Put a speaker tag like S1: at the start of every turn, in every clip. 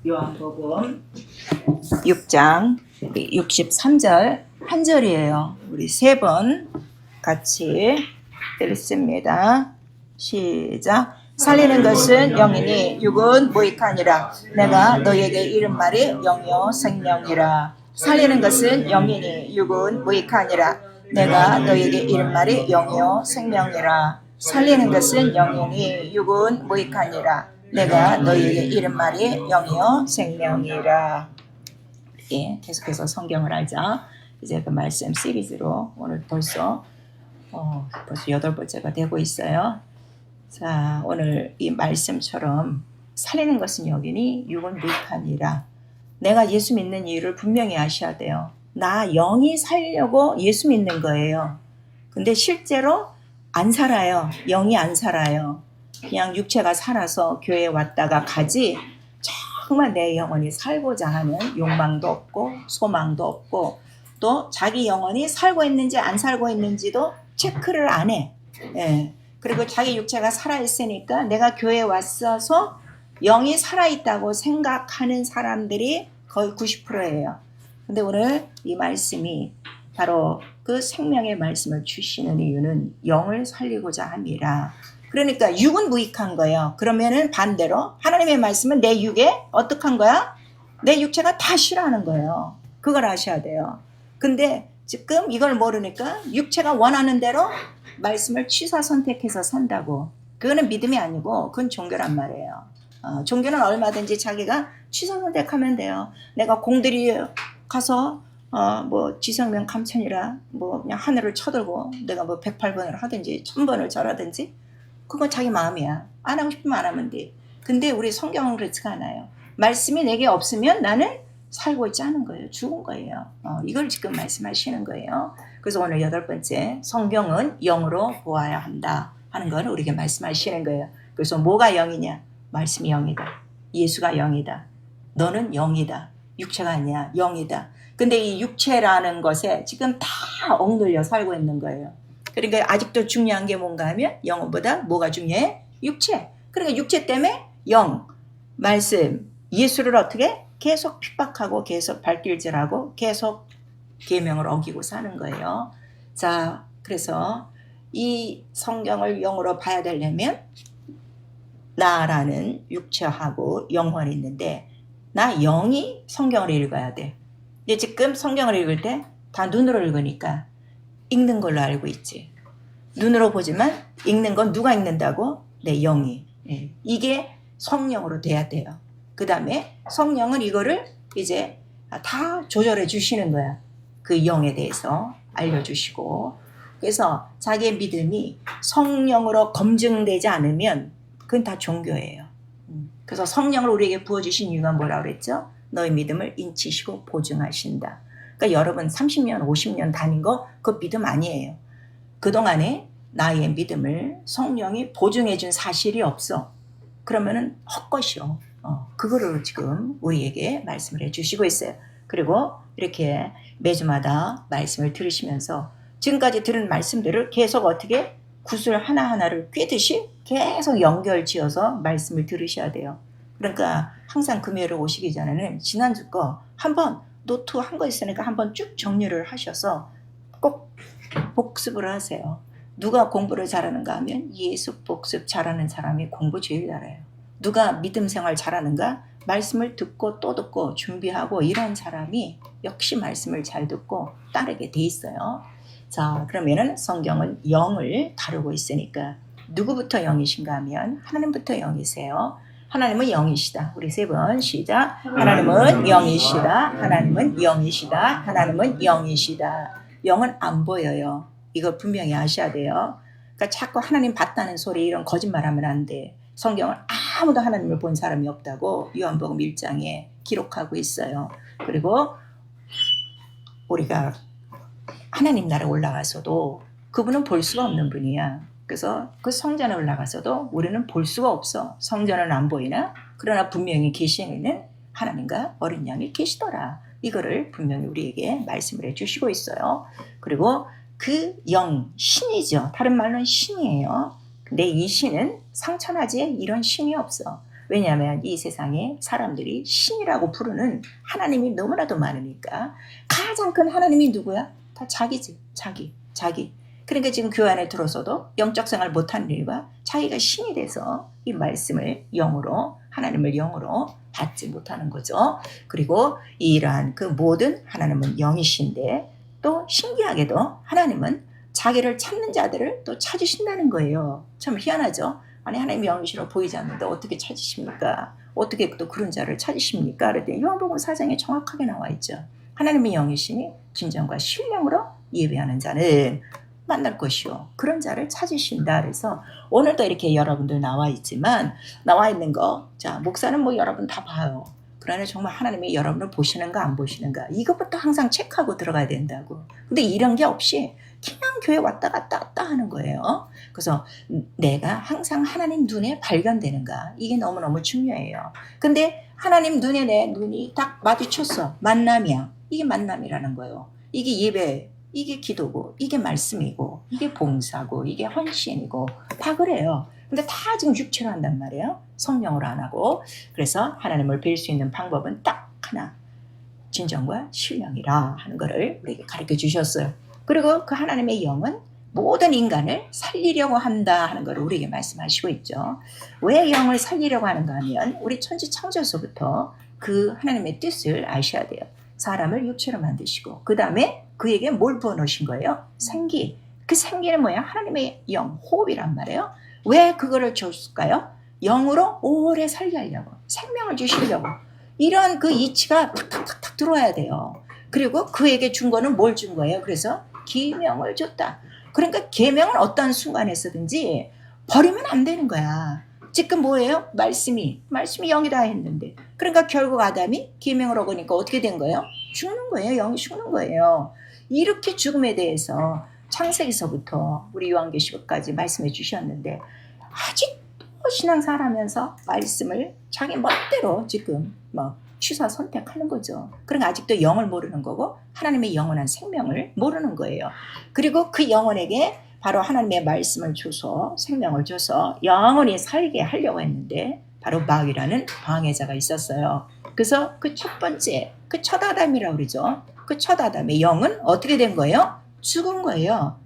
S1: 요한복음 6장 63절 한 절이에요. 우리 세 번 같이 읽습니다. 시작. 살리는 것은 영이니 육은 무익하니라. 내가 너에게 이른 말이 영이요 생명이라. 살리는 것은 영이니 육은 무익하니라. 내가 너에게 이른 말이 영이요 생명이라. 살리는 것은 영이니 육은 무익하니라. 내가 너희에게 이른 말이 영이요 생명이라. 예, 계속해서 성경을 알자. 이제 그 말씀 시리즈로 오늘 벌써 8번째가 되고 있어요. 자, 오늘 이 말씀처럼 살리는 것은 영이니 육은 무익하니라. 내가 예수 믿는 이유를 분명히 아셔야 돼요. 나 영이 살려고 예수 믿는 거예요. 근데 실제로 안 살아요. 영이 안 살아요. 그냥 육체가 살아서 교회에 왔다가 가지 정말 내 영혼이 살고자 하는 욕망도 없고 소망도 없고 또 자기 영혼이 살고 있는지 안 살고 있는지도 체크를 안 해. 예. 그리고 자기 육체가 살아있으니까 내가 교회에 왔어서 영이 살아있다고 생각하는 사람들이 거의 90%예요. 근데 오늘 이 말씀이 바로 그 생명의 말씀을 주시는 이유는 영을 살리고자 함이라. 그러니까 육은 무익한 거예요. 그러면은 반대로 하나님의 말씀은 내 육에 어떡한 거야? 내 육체가 다 싫어하는 거예요. 그걸 아셔야 돼요. 근데 지금 이걸 모르니까 육체가 원하는 대로 말씀을 취사 선택해서 산다고. 그거는 믿음이 아니고 그건 종교란 말이에요. 종교는 얼마든지 자기가 취사 선택하면 돼요. 내가 공들이 가서 뭐 지성명 감천이라 뭐 그냥 하늘을 쳐들고 내가 뭐 108번을 하든지 1000번을 절하든지 그건 자기 마음이야. 안 하고 싶으면 안 하면 돼. 근데 우리 성경은 그렇지가 않아요. 말씀이 내게 없으면 나는 살고 있지 않은 거예요. 죽은 거예요. 이걸 지금 말씀하시는 거예요. 그래서 오늘 8번째 성경은 영으로 보아야 한다 하는 걸 우리에게 말씀하시는 거예요. 그래서 뭐가 영이냐? 말씀이 영이다. 예수가 영이다. 너는 영이다. 육체가 아니야. 영이다. 근데 이 육체라는 것에 지금 다 억눌려 살고 있는 거예요. 그러니까 아직도 중요한 게 뭔가 하면 영혼보다 뭐가 중요해? 육체. 그러니까 육체 때문에 영, 말씀, 예수를 어떻게? 계속 핍박하고 계속 발길질하고 계속 계명을 어기고 사는 거예요. 자, 그래서 이 성경을 영으로 봐야 되려면 나라는 육체하고 영혼이 있는데 나 영이 성경을 읽어야 돼. 근데 지금 성경을 읽을 때 다 눈으로 읽으니까 읽는 걸로 알고 있지. 눈으로 보지만 읽는 건 누가 읽는다고? 내 영이. 이게 성령으로 돼야 돼요. 그 다음에 성령은 이거를 이제 다 조절해 주시는 거야. 그 영에 대해서 알려주시고. 그래서 자기의 믿음이 성령으로 검증되지 않으면 그건 다 종교예요. 그래서 성령을 우리에게 부어주신 이유가 뭐라고 그랬죠? 너의 믿음을 인치시고 보증하신다. 그러니까 여러분 30년, 50년 다닌 거 그거 믿음 아니에요. 그동안에 나의 믿음을 성령이 보증해 준 사실이 없어. 그러면은 헛것이요. 그거를 지금 우리에게 말씀을 해주시고 있어요. 그리고 이렇게 매주마다 말씀을 들으시면서 지금까지 들은 말씀들을 계속 어떻게 구슬 하나하나를 꿰듯이 계속 연결 지어서 말씀을 들으셔야 돼요. 그러니까 항상 금요일에 오시기 전에는 지난주 거 한번 노트 한 거 있으니까 한번 쭉 정리를 하셔서 꼭 복습을 하세요. 누가 공부를 잘하는가 하면 예수 복습 잘하는 사람이 공부 제일 잘해요. 누가 믿음 생활 잘하는가? 말씀을 듣고 또 듣고 준비하고 이런 사람이 역시 말씀을 잘 듣고 따르게 돼 있어요. 자, 그러면은 성경은 영을 다루고 있으니까 누구부터 영이신가 하면 하나님부터 영이세요. 하나님은 영이시다. 우리 세 번 시작. 하나님은 영이시다. 하나님은 영이시다. 하나님은 영이시다. 영은 안 보여요. 이거 분명히 아셔야 돼요. 그러니까 자꾸 하나님 봤다는 소리 이런 거짓말하면 안 돼. 성경은 아무도 하나님을 본 사람이 없다고 요한복음 1장에 기록하고 있어요. 그리고 우리가 하나님 나라에 올라가서도 그분은 볼 수가 없는 분이야. 그래서 그 성전에 올라가서도 우리는 볼 수가 없어. 성전은 안 보이나? 그러나 분명히 계시는 하나님과 어린 양이 계시더라. 이거를 분명히 우리에게 말씀을 해주시고 있어요. 그리고 그 영, 신이죠. 다른 말로는 신이에요. 근데 이 신은 상천하지에 이런 신이 없어. 왜냐하면 이 세상에 사람들이 신이라고 부르는 하나님이 너무나도 많으니까. 가장 큰 하나님이 누구야? 다 자기지. 자기. 그러니까 지금 교회 안에 들어서도 영적 생활 못하는 이유가 자기가 신이 돼서 이 말씀을 영으로, 하나님을 영으로 받지 못하는 거죠. 그리고 이러한 그 모든, 하나님은 영이신데 또 신기하게도 하나님은 자기를 찾는 자들을 또 찾으신다는 거예요. 참 희한하죠. 아니, 하나님이 영이시로 보이지 않는데 어떻게 찾으십니까? 어떻게 또 그런 자를 찾으십니까? 그랬더니 요한복음 4장에 정확하게 나와 있죠. 하나님의 영이시니 진정과 신령으로 예배하는 자는 만날 것이요, 그런 자를 찾으신다. 그래서 오늘도 이렇게 여러분들 나와 있지만, 나와 있는 거, 자, 목사는 뭐 여러분 다 봐요. 그러나 정말 하나님이 여러분을 보시는가 안 보시는가, 이것부터 항상 체크하고 들어가야 된다고. 근데 이런 게 없이 그냥 교회 왔다 갔다 하는 거예요. 그래서 내가 항상 하나님 눈에 발견되는가, 이게 너무너무 중요해요. 근데 하나님 눈에 내 눈이 딱 마주쳤어. 만남이야. 이게 만남이라는 거예요. 이게 예배, 이게 기도고, 이게 말씀이고, 이게 봉사고, 이게 헌신이고, 다 그래요. 근데 다 지금 육체로 한단 말이에요. 성령으로 안 하고. 그래서 하나님을 뵐 수 있는 방법은 딱 하나, 진정과 신령이라 하는 것을 우리에게 가르쳐 주셨어요. 그리고 그 하나님의 영은 모든 인간을 살리려고 한다 하는 것을 우리에게 말씀하시고 있죠. 왜 영을 살리려고 하는가 하면, 우리 천지 창조서부터 그 하나님의 뜻을 아셔야 돼요. 사람을 육체로 만드시고, 그 다음에 그에게 뭘 부어놓으신 거예요? 생기. 그 생기는 뭐야? 하나님의 영, 호흡이란 말이에요. 왜 그거를 줬을까요? 영으로 오래 살게 하려고, 생명을 주시려고. 이런 그 이치가 탁탁탁탁 들어와야 돼요. 그리고 그에게 준 거는 뭘 준 거예요? 그래서 계명을 줬다. 그러니까 계명은 어떤 순간에서든지 버리면 안 되는 거야. 지금 뭐예요? 말씀이 영이다 했는데, 그러니까 결국 아담이 계명을 어기니까 어떻게 된 거예요? 죽는 거예요. 영이 죽는 거예요. 이렇게 죽음에 대해서 창세기서부터 우리 요한계시록까지 말씀해 주셨는데, 아직도 신앙생활하면서 말씀을 자기 멋대로 지금 뭐 취사 선택하는 거죠. 그러니까 아직도 영을 모르는 거고, 하나님의 영원한 생명을 모르는 거예요. 그리고 그 영혼에게 바로 하나님의 말씀을 줘서, 생명을 줘서 영원히 살게 하려고 했는데, 바로 마귀라는 방해자가 있었어요. 그래서 그 첫 번째, 그 첫 아담이라고 그러죠. 그 첫 아담의 영은 어떻게 된 거예요? 죽은 거예요.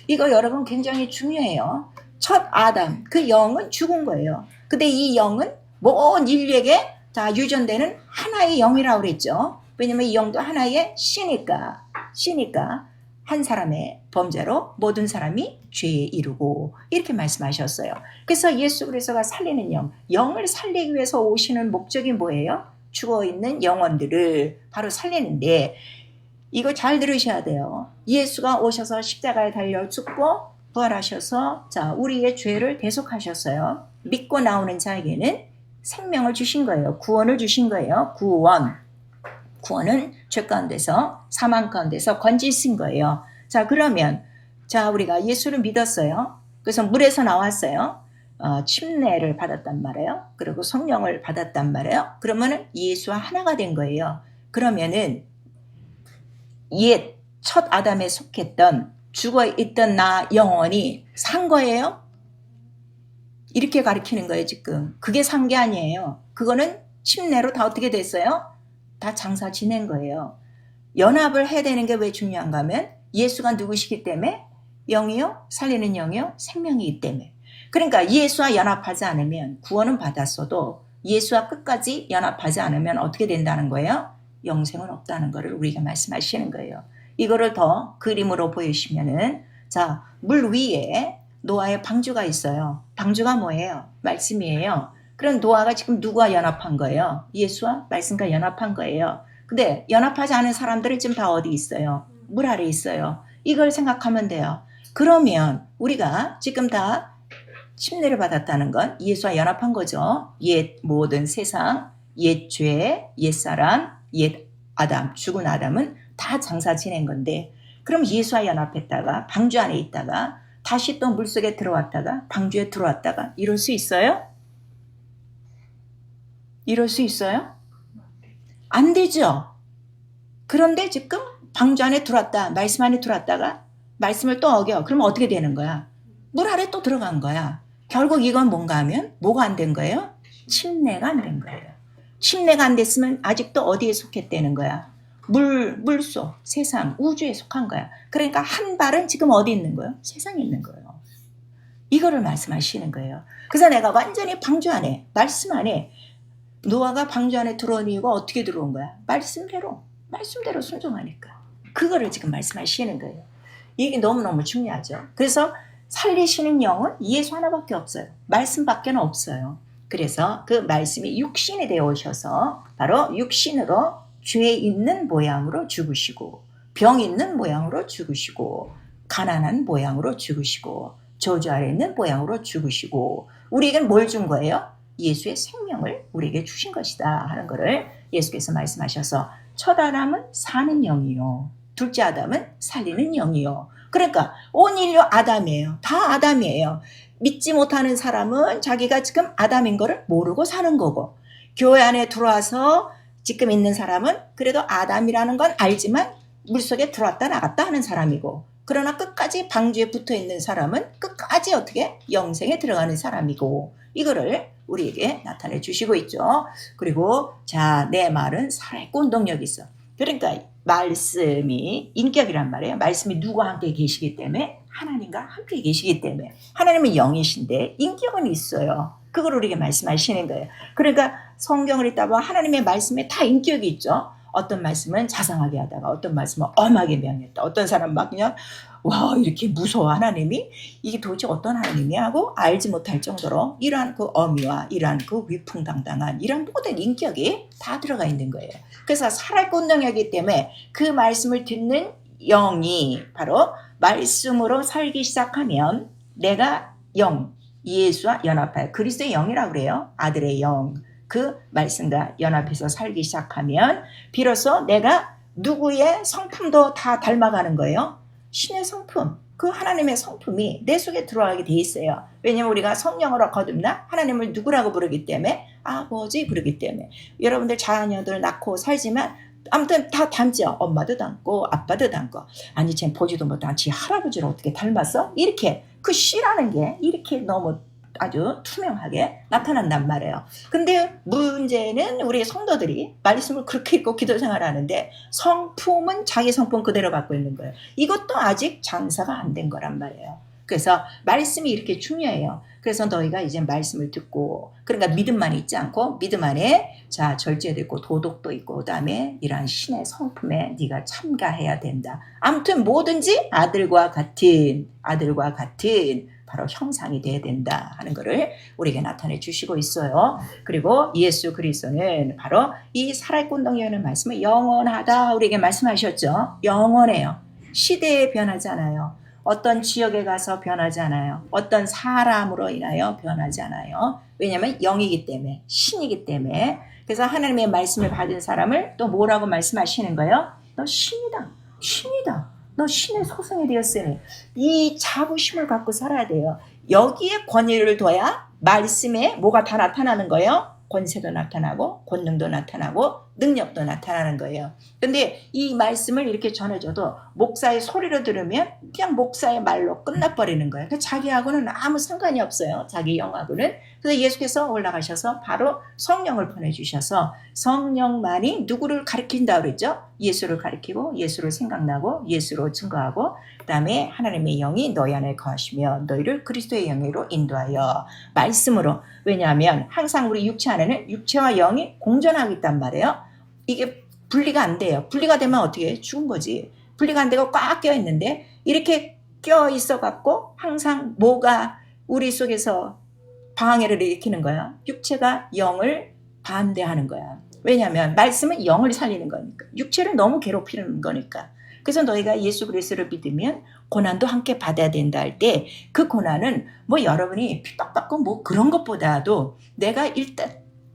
S1: 이거 여러분 굉장히 중요해요. 첫 아담, 그 영은 죽은 거예요. 근데 이 영은 모든 인류에게 다 유전되는 하나의 영이라고 그랬죠. 왜냐면 이 영도 하나의 씨니까 한 사람의 범죄로 모든 사람이 죄에 이르고, 이렇게 말씀하셨어요. 그래서 예수 그리스도가 살리는 영을 살리기 위해서 오시는 목적이 뭐예요? 죽어있는 영혼들을 바로 살리는데, 이거 잘 들으셔야 돼요. 예수가 오셔서 십자가에 달려 죽고 부활하셔서, 자, 우리의 죄를 대속하셨어요. 믿고 나오는 자에게는 생명을 주신 거예요. 구원을 주신 거예요. 구원은 죄 가운데서, 사망 가운데서 건지신 거예요. 자, 그러면 자, 우리가 예수를 믿었어요. 그래서 물에서 나왔어요. 침례를 받았단 말이에요. 그리고 성령을 받았단 말이에요. 그러면은 예수와 하나가 된 거예요. 그러면은 옛 첫 아담에 속했던 죽어있던 나 영혼이 산 거예요? 이렇게 가르치는 거예요, 지금. 그게 산 게 아니에요. 그거는 침례로 다 어떻게 됐어요? 다 장사 지낸 거예요. 연합을 해야 되는 게 왜 중요한가 하면, 예수가 누구시기 때문에? 영이요? 살리는 영이요? 생명이기 때문에. 그러니까 예수와 연합하지 않으면, 구원은 받았어도 예수와 끝까지 연합하지 않으면 어떻게 된다는 거예요? 영생은 없다는 거를 우리가 말씀하시는 거예요. 이거를 더 그림으로 보여주시면은, 자, 물 위에 노아의 방주가 있어요. 방주가 뭐예요? 말씀이에요. 그럼 노아가 지금 누구와 연합한 거예요? 예수와 말씀과 연합한 거예요. 근데 연합하지 않은 사람들은 지금 다 어디 있어요? 물 아래 있어요. 이걸 생각하면 돼요. 그러면 우리가 지금 다 침례를 받았다는 건 예수와 연합한 거죠. 옛 모든 세상, 옛 죄, 옛 사람, 옛 아담, 죽은 아담은 다 장사 지낸 건데, 그럼 예수와 연합했다가 방주 안에 있다가 다시 또 물속에 들어왔다가 방주에 들어왔다가 이럴 수 있어요? 이럴 수 있어요? 안 되죠. 그런데 지금 방주 안에 들어왔다, 말씀 안에 들어왔다가 말씀을 또 어겨. 그러면 어떻게 되는 거야? 물 아래 또 들어간 거야. 결국 이건 뭔가 하면 뭐가 안 된 거예요? 침례가 안 된 거예요. 침례가 안 됐으면 아직도 어디에 속했다는 거야? 물속, 세상, 우주에 속한 거야. 그러니까 한 발은 지금 어디 있는 거예요? 세상에 있는 거예요. 이거를 말씀하시는 거예요. 그래서 내가 완전히 방주 안에, 말씀 안에, 노아가 방주 안에 들어온 이유가 어떻게 들어온 거야? 말씀대로 순종하니까. 그거를 지금 말씀하시는 거예요. 이게 너무너무 중요하죠. 그래서 살리시는 영은 예수 하나밖에 없어요. 말씀밖에 없어요. 그래서 그 말씀이 육신이 되어 오셔서 바로 육신으로 죄 있는 모양으로 죽으시고, 병 있는 모양으로 죽으시고, 가난한 모양으로 죽으시고, 저주 아래 있는 모양으로 죽으시고, 우리에겐 뭘 준 거예요? 예수의 생명을 우리에게 주신 것이다 하는 것을 예수께서 말씀하셔서, 첫 아담은 사는 영이요, 둘째 아담은 살리는 영이요. 그러니까 온 인류 아담이에요. 다 아담이에요. 믿지 못하는 사람은 자기가 지금 아담인 거를 모르고 사는 거고, 교회 안에 들어와서 지금 있는 사람은 그래도 아담이라는 건 알지만 물속에 들어왔다 나갔다 하는 사람이고, 그러나 끝까지 방주에 붙어 있는 사람은 끝까지 어떻게 영생에 들어가는 사람이고, 이거를 우리에게 나타내 주시고 있죠. 그리고 자, 내 말은 살아있고 운동력이 있어. 그러니까 말씀이 인격이란 말이에요. 말씀이 누구와 함께 계시기 때문에, 하나님과 함께 계시기 때문에, 하나님은 영이신데 인격은 있어요. 그걸 우리에게 말씀하시는 거예요. 그러니까 성경을 읽다 보면 하나님의 말씀에 다 인격이 있죠. 어떤 말씀은 자상하게 하다가, 어떤 말씀은 엄하게 명했다. 어떤 사람은 막 그냥 와, 이렇게 무서워 하나님이, 이게 도대체 어떤 하나님이 하고 알지 못할 정도로 이러한 그 어미와 이러한 그 위풍당당한 이런 모든 인격이 다 들어가 있는 거예요. 그래서 살아있고 운동이기 때문에 그 말씀을 듣는 영이 바로 말씀으로 살기 시작하면, 내가 영, 예수와 연합하여, 그리스도의 영이라고 그래요. 아들의 영, 그 말씀과 연합해서 살기 시작하면 비로소 내가 누구의 성품도 다 닮아가는 거예요. 신의 성품, 그 하나님의 성품이 내 속에 들어가게 돼 있어요. 왜냐하면 우리가 성령으로 거듭나 하나님을 누구라고 부르기 때문에, 아버지 부르기 때문에. 여러분들 자녀들 낳고 살지만 아무튼 다 닮죠. 엄마도 닮고 아빠도 닮고, 아니 쟤 보지도 못한 지 할아버지를 어떻게 닮았어? 이렇게 그 씨라는 게 이렇게 너무 아주 투명하게 나타난단 말이에요. 근데 문제는 우리 성도들이 말씀을 그렇게 읽고 기도 생활하는데 성품은 자기 성품 그대로 갖고 있는 거예요. 이것도 아직 장사가 안 된 거란 말이에요. 그래서 말씀이 이렇게 중요해요. 그래서 너희가 이제 말씀을 듣고, 그러니까 믿음만 있지 않고 믿음 안에 자 절제도 있고 도덕도 있고, 그다음에 이러한 신의 성품에 네가 참가해야 된다. 아무튼 뭐든지 아들과 같은 바로 형상이 돼야 된다 하는 것을 우리에게 나타내 주시고 있어요. 그리고 예수 그리스도는 바로 이 살아있고 운동이라는 말씀을 영원하다 우리에게 말씀하셨죠. 영원해요. 시대에 변하지 않아요. 어떤 지역에 가서 변하지 않아요. 어떤 사람으로 인하여 변하지 않아요. 왜냐하면 영이기 때문에, 신이기 때문에. 그래서 하나님의 말씀을 받은 사람을 또 뭐라고 말씀하시는 거예요? 너 신이다. 너 신의 소성이 되었으니, 이 자부심을 갖고 살아야 돼요. 여기에 권위를 둬야 말씀에 뭐가 다 나타나는 거예요? 권세도 나타나고 권능도 나타나고 능력도 나타나는 거예요. 근데 이 말씀을 이렇게 전해줘도 목사의 소리로 들으면 그냥 목사의 말로 끝나버리는 거예요. 자기하고는 아무 상관이 없어요. 자기 영하고는. 그래서 예수께서 올라가셔서 바로 성령을 보내주셔서, 성령만이 누구를 가리킨다 그랬죠? 예수를 가리키고, 예수를 생각나고, 예수로 증거하고, 그 다음에 하나님의 영이 너희 안에 거하시며 너희를 그리스도의 영으로 인도하여 말씀으로. 왜냐하면 항상 우리 육체 안에는 육체와 영이 공존하고 있단 말이에요. 이게 분리가 안 돼요. 분리가 되면 어떻게 해? 죽은 거지. 분리가 안 되고 꽉 껴있는데, 이렇게 껴 있어 갖고 항상 뭐가 우리 속에서 방해를 일으키는 거야. 육체가 영을 반대하는 거야. 왜냐하면 말씀은 영을 살리는 거니까, 육체를 너무 괴롭히는 거니까. 그래서 너희가 예수 그리스도를 믿으면 고난도 함께 받아야 된다 할 때, 그 고난은 뭐 여러분이 핍박받고 뭐 그런 것보다도, 내가 일단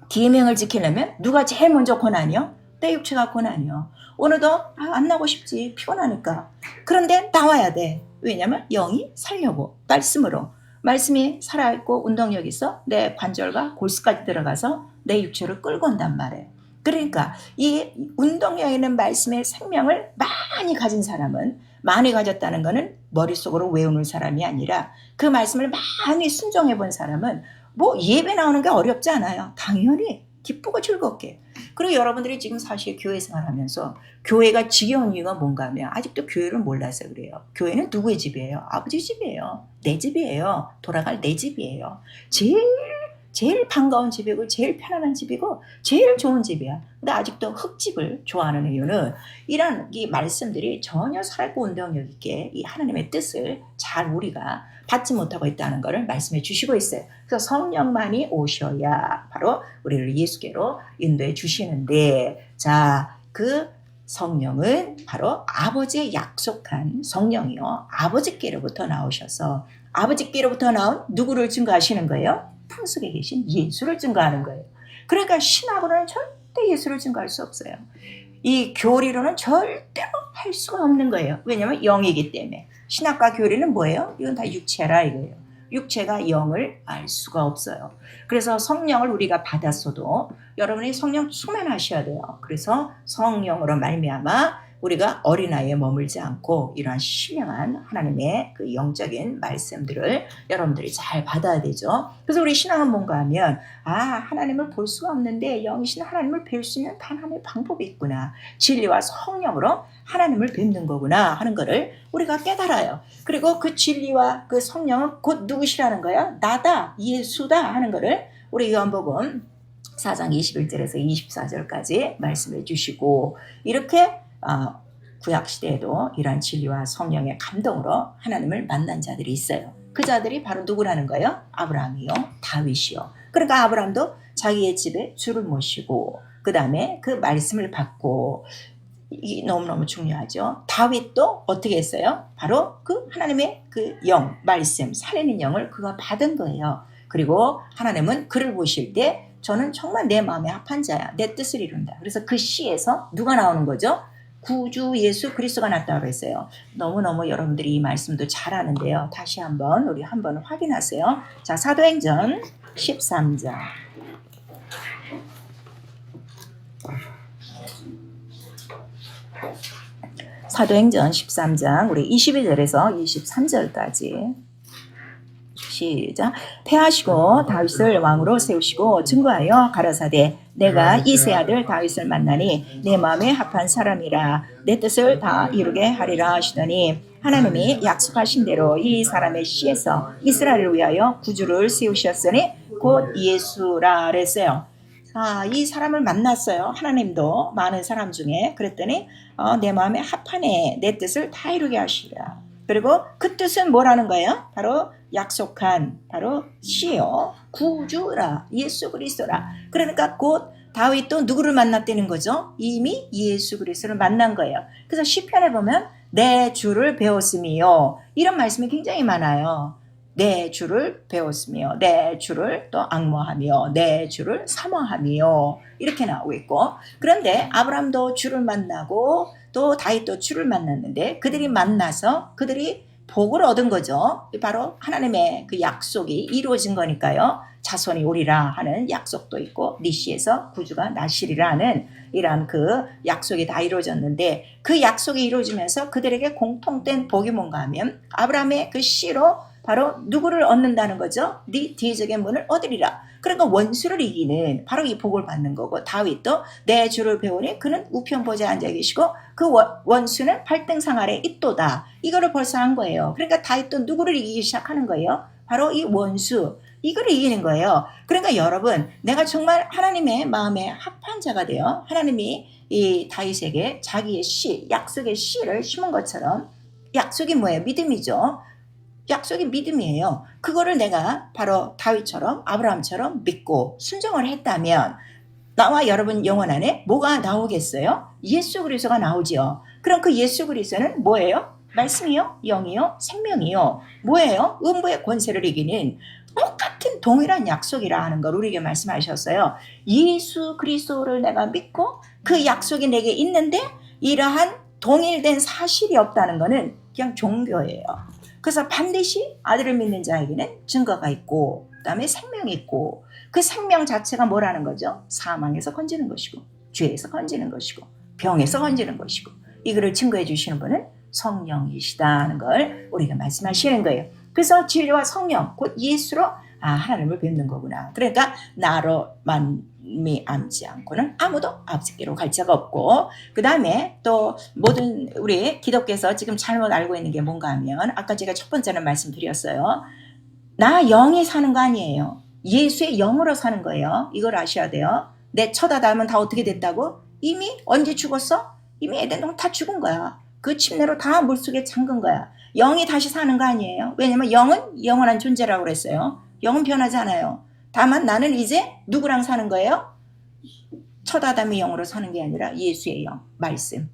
S1: 계명을 지키려면 누가 제일 먼저 고난이요? 내 육체가 고난이요. 오늘도 안 나고 싶지, 피곤하니까. 그런데 나와야 돼. 왜냐면 영이 살려고, 말씀으로. 말씀이 살아있고 운동력이 있어 내 관절과 골수까지 들어가서 내 육체를 끌고 온단 말이에요. 그러니까 이 운동력 있는 말씀의 생명을 많이 가진 사람은, 많이 가졌다는 것은 머릿속으로 외우는 사람이 아니라 그 말씀을 많이 순종해 본 사람은 뭐 예배 나오는 게 어렵지 않아요. 당연히 기쁘고 즐겁게. 그리고 여러분들이 지금 사실 교회 생활하면서 교회가 지겨운 이유가 뭔가 하면 아직도 교회를 몰라서 그래요. 교회는 누구의 집이에요? 아버지 집이에요. 내 집이에요. 돌아갈 내 집이에요. 제일 반가운 집이고 제일 편안한 집이고 제일 좋은 집이야. 근데 아직도 흙집을 좋아하는 이유는 이런 이 말씀들이 전혀 살고 운동력 있게 이 하나님의 뜻을 잘 우리가 받지 못하고 있다는 것을 말씀해 주시고 있어요. 그래서 성령만이 오셔야 바로 우리를 예수께로 인도해 주시는데, 자, 그 성령은 바로 아버지의 약속한 성령이요, 아버지께로부터 나오셔서 아버지께로부터 나온 누구를 증거하시는 거예요? 풍속에 계신 예수를 증거하는 거예요. 그러니까 신학으로는 절대 예수를 증거할 수 없어요. 이 교리로는 절대로 할 수가 없는 거예요. 왜냐하면 영이기 때문에. 신학과 교리는 뭐예요? 이건 다 육체라 이거예요. 육체가 영을 알 수가 없어요. 그래서 성령을 우리가 받았어도 여러분이 성령 충만하셔야 돼요. 그래서 성령으로 말미암아 우리가 어린아이에 머물지 않고 이러한 신령한 하나님의 그 영적인 말씀들을 여러분들이 잘 받아야 되죠. 그래서 우리 신앙은 뭔가 하면 하나님을 볼 수가 없는데 영이신 하나님을 뵐 수 있는 단 하나의 방법이 있구나. 진리와 성령으로 하나님을 뵙는 거구나 하는 거를 우리가 깨달아요. 그리고 그 진리와 그 성령은 곧 누구시라는 거야? 나다, 예수다 하는 거를 우리 요한복음 4장 21절에서 24절까지 말씀해 주시고, 이렇게 구약시대에도 이러한 진리와 성령의 감동으로 하나님을 만난 자들이 있어요. 그 자들이 바로 누구라는 거예요? 아브라함이요, 다윗이요. 그러니까 아브라함도 자기의 집에 주를 모시고 그 다음에 그 말씀을 받고, 이게 너무너무 중요하죠. 다윗도 어떻게 했어요? 바로 그 하나님의 그 영, 말씀, 살리는 영을 그가 받은 거예요. 그리고 하나님은 그를 보실 때 저는 정말 내 마음에 합한 자야, 내 뜻을 이룬다. 그래서 그 시에서 누가 나오는 거죠? 구주 예수 그리스도가 났다고 했어요. 너무너무 여러분들이 이 말씀도 잘 아는데요. 다시 한번 우리 한번 확인하세요. 자, 사도행전 13장. 사도행전 13장 우리 22절에서 23절까지 시작. 패하시고 다윗을 왕으로 세우시고 증거하여 가라사대 내가 이세 아들 다윗을 만나니 내 마음에 합한 사람이라 내 뜻을 다 이루게 하리라 하시더니 하나님이 약속하신 대로 이 사람의 씨에서 이스라엘을 위하여 구주를 세우셨으니 곧 예수라 그랬어요. 이 사람을 만났어요. 하나님도 많은 사람 중에. 그랬더니 내 마음에 합하네, 내 뜻을 다 이루게 하시라. 그리고 그 뜻은 뭐라는 거예요? 바로 약속한 바로 시요, 구주라, 예수 그리스도라. 그러니까 곧 다윗도 누구를 만났다는 거죠? 이미 예수 그리스도를 만난 거예요. 그래서 시편에 보면 내 주를 배웠으며 이런 말씀이 굉장히 많아요. 내 주를 배웠으며 내 주를 또 앙모하며 내 주를 사모하며 이렇게 나오고 있고, 그런데 아브라함도 주를 만나고 또 다윗도 주를 만났는데 그들이 만나서 그들이 복을 얻은 거죠. 바로 하나님의 그 약속이 이루어진 거니까요. 자손이 오리라 하는 약속도 있고 니시에서 구주가 나시리라 하는 이러한 그 약속이 다 이루어졌는데, 그 약속이 이루어지면서 그들에게 공통된 복이 뭔가 하면 아브라함의 그 씨로 바로 누구를 얻는다는 거죠? 네 뒤적의 문을 얻으리라. 그러니까 원수를 이기는 바로 이 복을 받는 거고, 다윗도 내 주를 배우니 그는 우편 보좌에 앉아 계시고 그 원수는 발등상 아래 있도다. 이거를 벌써 한 거예요. 그러니까 다윗도 누구를 이기기 시작하는 거예요? 바로 이 원수, 이거를 이기는 거예요. 그러니까 여러분, 내가 정말 하나님의 마음에 합한 자가 되어 하나님이 이 다윗에게 자기의 씨, 약속의 씨를 심은 것처럼, 약속이 뭐예요? 믿음이죠. 약속이 믿음이에요. 그거를 내가 바로 다윗처럼 아브라함처럼 믿고 순종을 했다면 나와 여러분 영혼 안에 뭐가 나오겠어요? 예수 그리스도가 나오지요. 그럼 그 예수 그리스도는 뭐예요? 말씀이요? 영이요? 생명이요? 뭐예요? 음부의 권세를 이기는 똑같은 동일한 약속이라 하는 걸 우리에게 말씀하셨어요. 예수 그리스도를 내가 믿고 그 약속이 내게 있는데 이러한 동일된 사실이 없다는 것은 그냥 종교예요. 그래서 반드시 아들을 믿는 자에게는 증거가 있고 그 다음에 생명이 있고, 그 생명 자체가 뭐라는 거죠? 사망에서 건지는 것이고 죄에서 건지는 것이고 병에서 건지는 것이고, 이거를 증거해 주시는 분은 성령이시다는 걸 우리가 말씀하시는 거예요. 그래서 진리와 성령 곧 예수로 아, 하나님을 뵙는 거구나. 그러니까 나로만 미암지 않고는 아무도 아버지께로 갈 자가 없고, 그 다음에 또 모든 우리 기독교에서 지금 잘못 알고 있는 게 뭔가 하면, 아까 제가 첫 번째는 말씀드렸어요. 나 영이 사는 거 아니에요. 예수의 영으로 사는 거예요. 이걸 아셔야 돼요. 내 첫 아담은 다 어떻게 됐다고? 이미 언제 죽었어? 이미 에덴 동산 다 죽은 거야. 그 침례로 다 물속에 잠근 거야. 영이 다시 사는 거 아니에요. 왜냐면 영은 영원한 존재라고 그랬어요. 영은 변하지 않아요. 다만 나는 이제 누구랑 사는 거예요? 첫 아담의 영으로 사는 게 아니라 예수의 영, 말씀,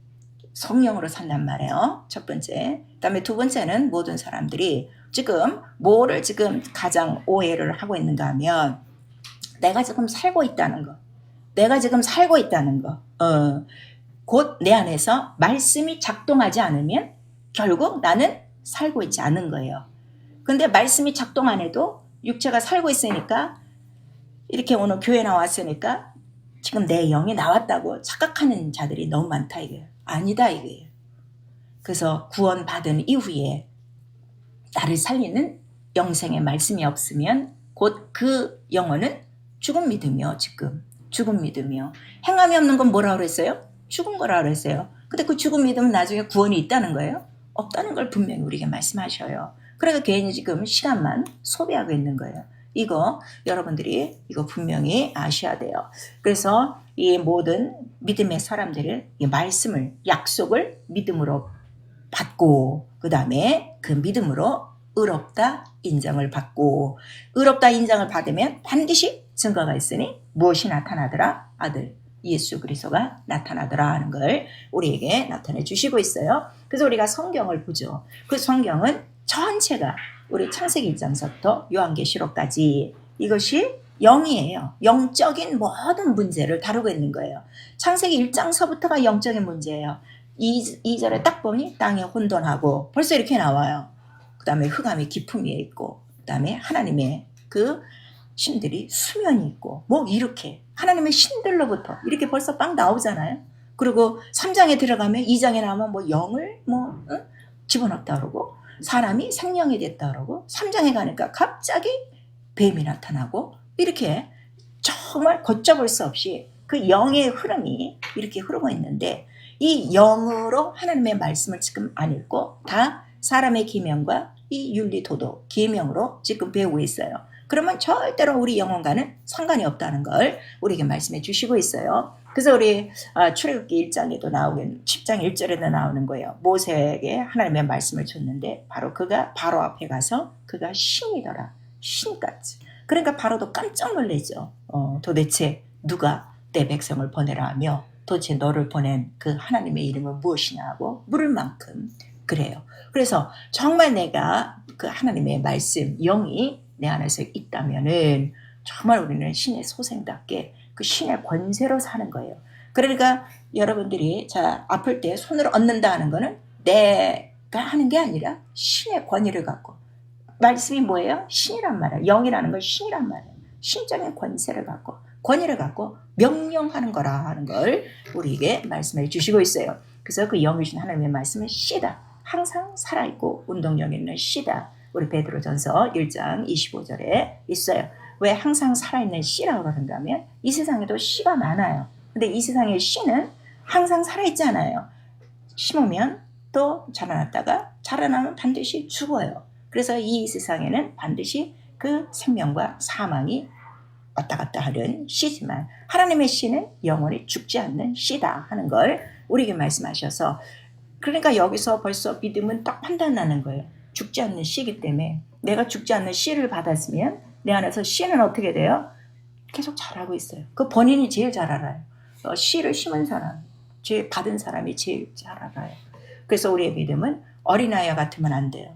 S1: 성령으로 산단 말이에요. 첫 번째. 그 다음에 두 번째는 모든 사람들이 지금 뭐를 지금 가장 오해를 하고 있는가 하면, 내가 지금 살고 있다는 거. 내가 지금 살고 있다는 거. 곧 내 안에서 말씀이 작동하지 않으면 결국 나는 살고 있지 않은 거예요. 근데 말씀이 작동 안 해도 육체가 살고 있으니까, 이렇게 오늘 교회 나왔으니까 지금 내 영이 나왔다고 착각하는 자들이 너무 많다 이거예요. 아니다 이거예요. 그래서 구원받은 이후에 나를 살리는 영생의 말씀이 없으면 곧 그 영혼은 죽은 믿음이요. 지금 죽은 믿음이요. 행함이 없는 건 뭐라고 그랬어요? 죽은 거라고 그랬어요. 근데 그 죽은 믿음은 나중에 구원이 있다는 거예요? 없다는 걸 분명히 우리에게 말씀하셔요. 그래서 괜히 지금 시간만 소비하고 있는 거예요. 이거 여러분들이 이거 분명히 아셔야 돼요. 그래서 이 모든 믿음의 사람들을 이 말씀을, 약속을 믿음으로 받고, 그 다음에 그 믿음으로 의롭다 인정을 받고, 의롭다 인정을 받으면 반드시 증거가 있으니 무엇이 나타나더라? 아들 예수 그리스도가 나타나더라 하는 걸 우리에게 나타내 주시고 있어요. 그래서 우리가 성경을 보죠. 그 성경은 전체가 우리 창세기 1장서부터 요한계시록까지 이것이 영이에요. 영적인 모든 문제를 다루고 있는 거예요. 창세기 1장서부터가 영적인 문제예요. 2절에 딱 보니 땅이 혼돈하고 벌써 이렇게 나와요. 그 다음에 흑암이 깊음 위에 있고, 그 다음에 하나님의 그 신들이 수면이 있고, 뭐 이렇게 하나님의 신들로부터 이렇게 벌써 빵 나오잖아요. 그리고 3장에 들어가면 2장에 나오면 뭐 영을 집어넣었다 그러고, 사람이 생명이 됐다 그러고, 3장에 가니까 갑자기 뱀이 나타나고, 이렇게 정말 걷잡을 수 없이 그 영의 흐름이 이렇게 흐르고 있는데, 이 영으로 하나님의 말씀을 지금 안 읽고 다 사람의 계명과 이 윤리 도덕 계명으로 지금 배우고 있어요. 그러면 절대로 우리 영혼과는 상관이 없다는 걸 우리에게 말씀해 주시고 있어요. 그래서 우리 출애굽기 1장에도 나오긴 10장 1절에도 나오는 거예요. 모세에게 하나님의 말씀을 줬는데 바로 그가 바로 앞에 가서 그가 신이더라. 신같이. 그러니까 바로도 깜짝 놀라죠. 도대체 누가 내 백성을 보내라 하며, 도대체 너를 보낸 그 하나님의 이름은 무엇이냐 하고 물을 만큼 그래요. 그래서 정말 내가 그 하나님의 말씀, 영이 내 안에서 있다면은 정말 우리는 신의 소생답게 그 신의 권세로 사는 거예요. 그러니까 여러분들이 자 아플 때 손을 얹는다 하는 거는 내가 하는 게 아니라 신의 권위를 갖고, 말씀이 뭐예요? 신이란 말이에요. 영이라는 건 신이란 말이에요. 신적인 권세를 갖고, 권위를 갖고 명령하는 거라 하는 걸 우리에게 말씀해 주시고 있어요. 그래서 그 영이신 하나님의 말씀은 씨다. 항상 살아있고 운동력 있는 씨다. 우리 베드로전서 1장 25절에 있어요. 왜 항상 살아있는 씨라고 그러는가 하면 이 세상에도 씨가 많아요. 근데 이 세상의 씨는 항상 살아있지 않아요. 심으면 또 자라났다가 자라나면 반드시 죽어요. 그래서 이 세상에는 반드시 그 생명과 사망이 왔다 갔다 하는 씨지만 하나님의 씨는 영원히 죽지 않는 씨다 하는 걸 우리에게 말씀하셔서, 그러니까 여기서 벌써 믿음은 딱 판단나는 거예요. 죽지 않는 씨이기 때문에 내가 죽지 않는 씨를 받았으면 내 안에서 씨는 어떻게 돼요? 계속 자라고 있어요. 그 본인이 제일 잘 알아요. 씨를 심은 사람, 받은 사람이 제일 잘 알아요. 그래서 우리의 믿음은 어린아이와 같으면 안 돼요.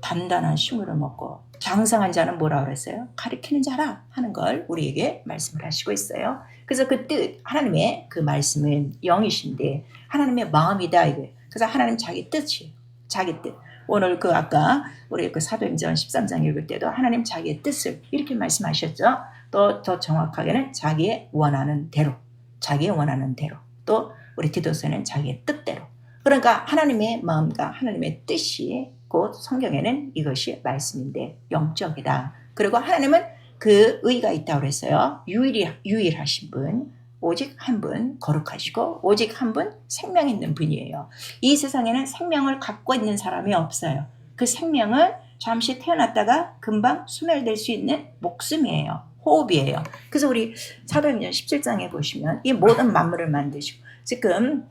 S1: 단단한 식물을 먹고 장성한 자는 뭐라 그랬어요? 가리키는 자라 하는 걸 우리에게 말씀을 하시고 있어요. 그래서 그 뜻, 하나님의 그 말씀은 영이신데 하나님의 마음이다 이거예요. 그래서 하나님 자기 뜻이에요. 자기 뜻. 오늘 그 아까 우리 그 사도행전 13장 읽을 때도 하나님 자기의 뜻을 이렇게 말씀하셨죠. 또 더 정확하게는 자기의 원하는 대로, 자기의 원하는 대로. 또 우리 디도서는 자기의 뜻대로. 그러니까 하나님의 마음과 하나님의 뜻이 곧 성경에는 이것이 말씀인데 영적이다. 그리고 하나님은 그 의가 있다고 그랬어요. 유일하신 분, 오직 한 분 거룩하시고 오직 한 분 생명 있는 분이에요. 이 세상에는 생명을 갖고 있는 사람이 없어요. 그 생명은 잠시 태어났다가 금방 소멸될 수 있는 목숨이에요. 호흡이에요. 그래서 우리 사도행전 17장에 보시면 이 모든 만물을 만드시고 지금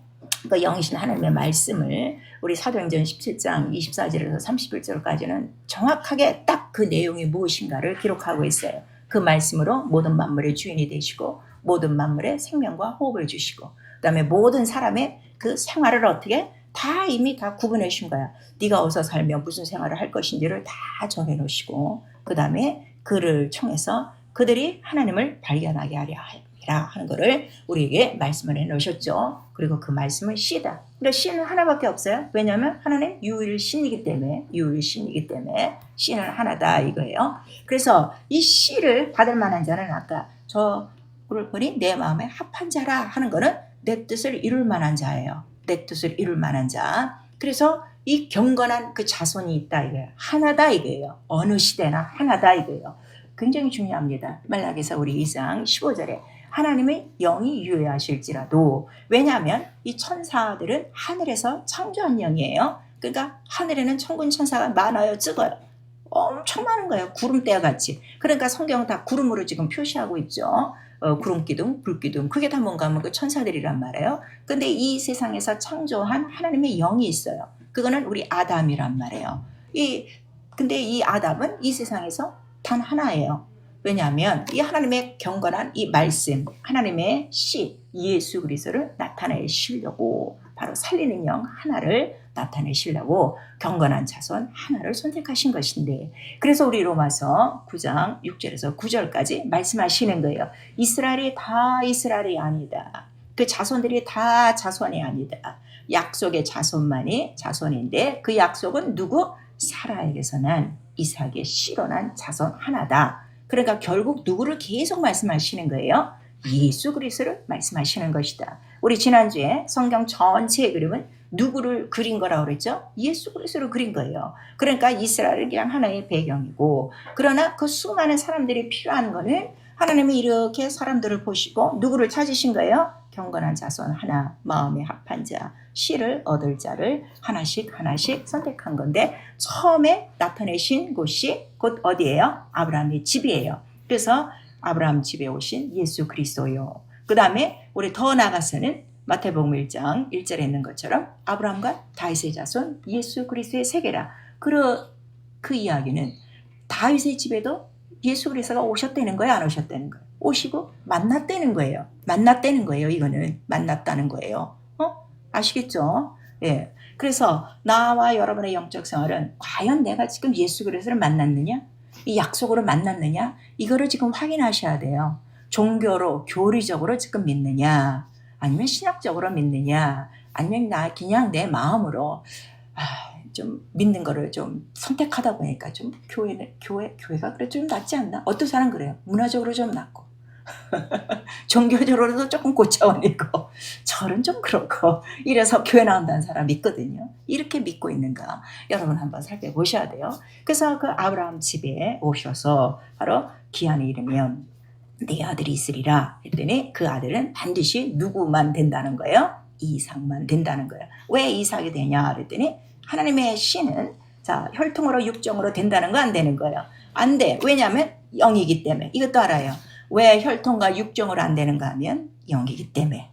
S1: 그 영이신 하나님의 말씀을 우리 사도행전 17장 24절에서 31절까지는 정확하게 딱 그 내용이 무엇인가를 기록하고 있어요. 그 말씀으로 모든 만물의 주인이 되시고 모든 만물의 생명과 호흡을 주시고 그다음에 모든 사람의 그 생활을 어떻게 다 이미 다 구분해 주신 거야. 네가 어디서 살며 무슨 생활을 할 것인지를 다 정해 놓으시고 그다음에 그를 통해서 그들이 하나님을 발견하게 하려 하는 거를 우리에게 말씀을 해놓으셨죠. 그리고 그 말씀은 씨다. 근데 씨는 하나밖에 없어요. 왜냐하면 하나는 유일신이기 때문에 씨는 하나다 이거예요. 그래서 이 씨를 받을 만한 자는 아까 저를 보니 내 마음에 합한 자라 하는 거는 내 뜻을 이룰 만한 자예요. 내 뜻을 이룰 만한 자. 그래서 이 경건한 그 자손이 있다 이거예요. 하나다 이거예요. 어느 시대나 하나다 이거예요. 굉장히 중요합니다. 말라기서 우리 2장 15절에 하나님의 영이 유효하실지라도 왜냐하면 이 천사들은 하늘에서 창조한 영이에요. 그러니까 하늘에는 천군 천사가 많아요. 적어요. 엄청 많은 거예요. 구름대와 같이. 그러니까 성경은 다 구름으로 지금 표시하고 있죠. 구름기둥, 불기둥 그게 다 뭔가 하면 그 천사들이란 말이에요. 근데 이 세상에서 창조한 하나님의 영이 있어요. 그거는 우리 아담이란 말이에요. 근데 이 아담은 이 세상에서 단 하나예요. 왜냐하면 이 하나님의 경건한 이 말씀, 하나님의 씨, 예수 그리스도를 나타내시려고 바로 살리는 영 하나를 나타내시려고 경건한 자손 하나를 선택하신 것인데 그래서 우리 로마서 9장 6절에서 9절까지 말씀하시는 거예요. 이스라엘이 다 이스라엘이 아니다. 그 자손들이 다 자손이 아니다. 약속의 자손만이 자손인데 그 약속은 누구? 사라에게서 난 이삭의 씨로 난 자손 하나다. 그러니까 결국 누구를 계속 말씀하시는 거예요? 예수 그리스도를 말씀하시는 것이다. 우리 지난주에 성경 전체의 그림은 누구를 그린 거라고 그랬죠? 예수 그리스도를 그린 거예요. 그러니까 이스라엘은 그냥 하나의 배경이고 그러나 그 수많은 사람들이 필요한 거는 하나님이 이렇게 사람들을 보시고 누구를 찾으신 거예요? 경건한 자손 하나, 마음에 합한 자, 씨를 얻을 자를 하나씩 선택한 건데 처음에 나타내신 곳이 곧 어디예요? 아브라함의 집이에요. 그래서 아브라함 집에 오신 예수 그리스도요. 그 다음에 우리 더 나가서는 마태복음 1장 1절에 있는 것처럼 아브라함과 다윗의 자손 예수 그리스도의 세계라. 그 이야기는 다윗의 집에도 예수 그리스도가 오셨다는 거예요? 안 오셨다는 거예요? 오시고 만났다는 거예요. 이거는 만났다는 거예요. 아시겠죠? 예. 그래서 나와 여러분의 영적 생활은 과연 내가 지금 예수 그리스도를 만났느냐? 이 약속으로 만났느냐? 이거를 지금 확인하셔야 돼요. 종교로, 교리적으로 지금 믿느냐? 아니면 신학적으로 믿느냐? 아니면 나 그냥 내 마음으로 좀 믿는 거를 좀 선택하다 보니까 좀 교회가 그래 좀 낫지 않나? 어떤 사람 그래요. 문화적으로 좀 낫고 종교적으로도 조금 고차원이고 절은 좀 그렇고 이래서 교회 나온다는 사람 있거든요. 이렇게 믿고 있는가 여러분 한번 살펴보셔야 돼요. 그래서 그 아브라함 집에 오셔서 바로 기한이 이르면 네 아들이 있으리라 했더니 그 아들은 반드시 누구만 된다는 거예요? 이삭만 된다는 거예요. 왜 이삭이 되냐 그랬더니 하나님의 씨는 자 혈통으로 육정으로 된다는 거 안 되는 거예요. 안 돼. 왜냐하면 영이기 때문에. 이것도 알아요. 왜 혈통과 육정으로 안 되는가 하면 영이기 때문에.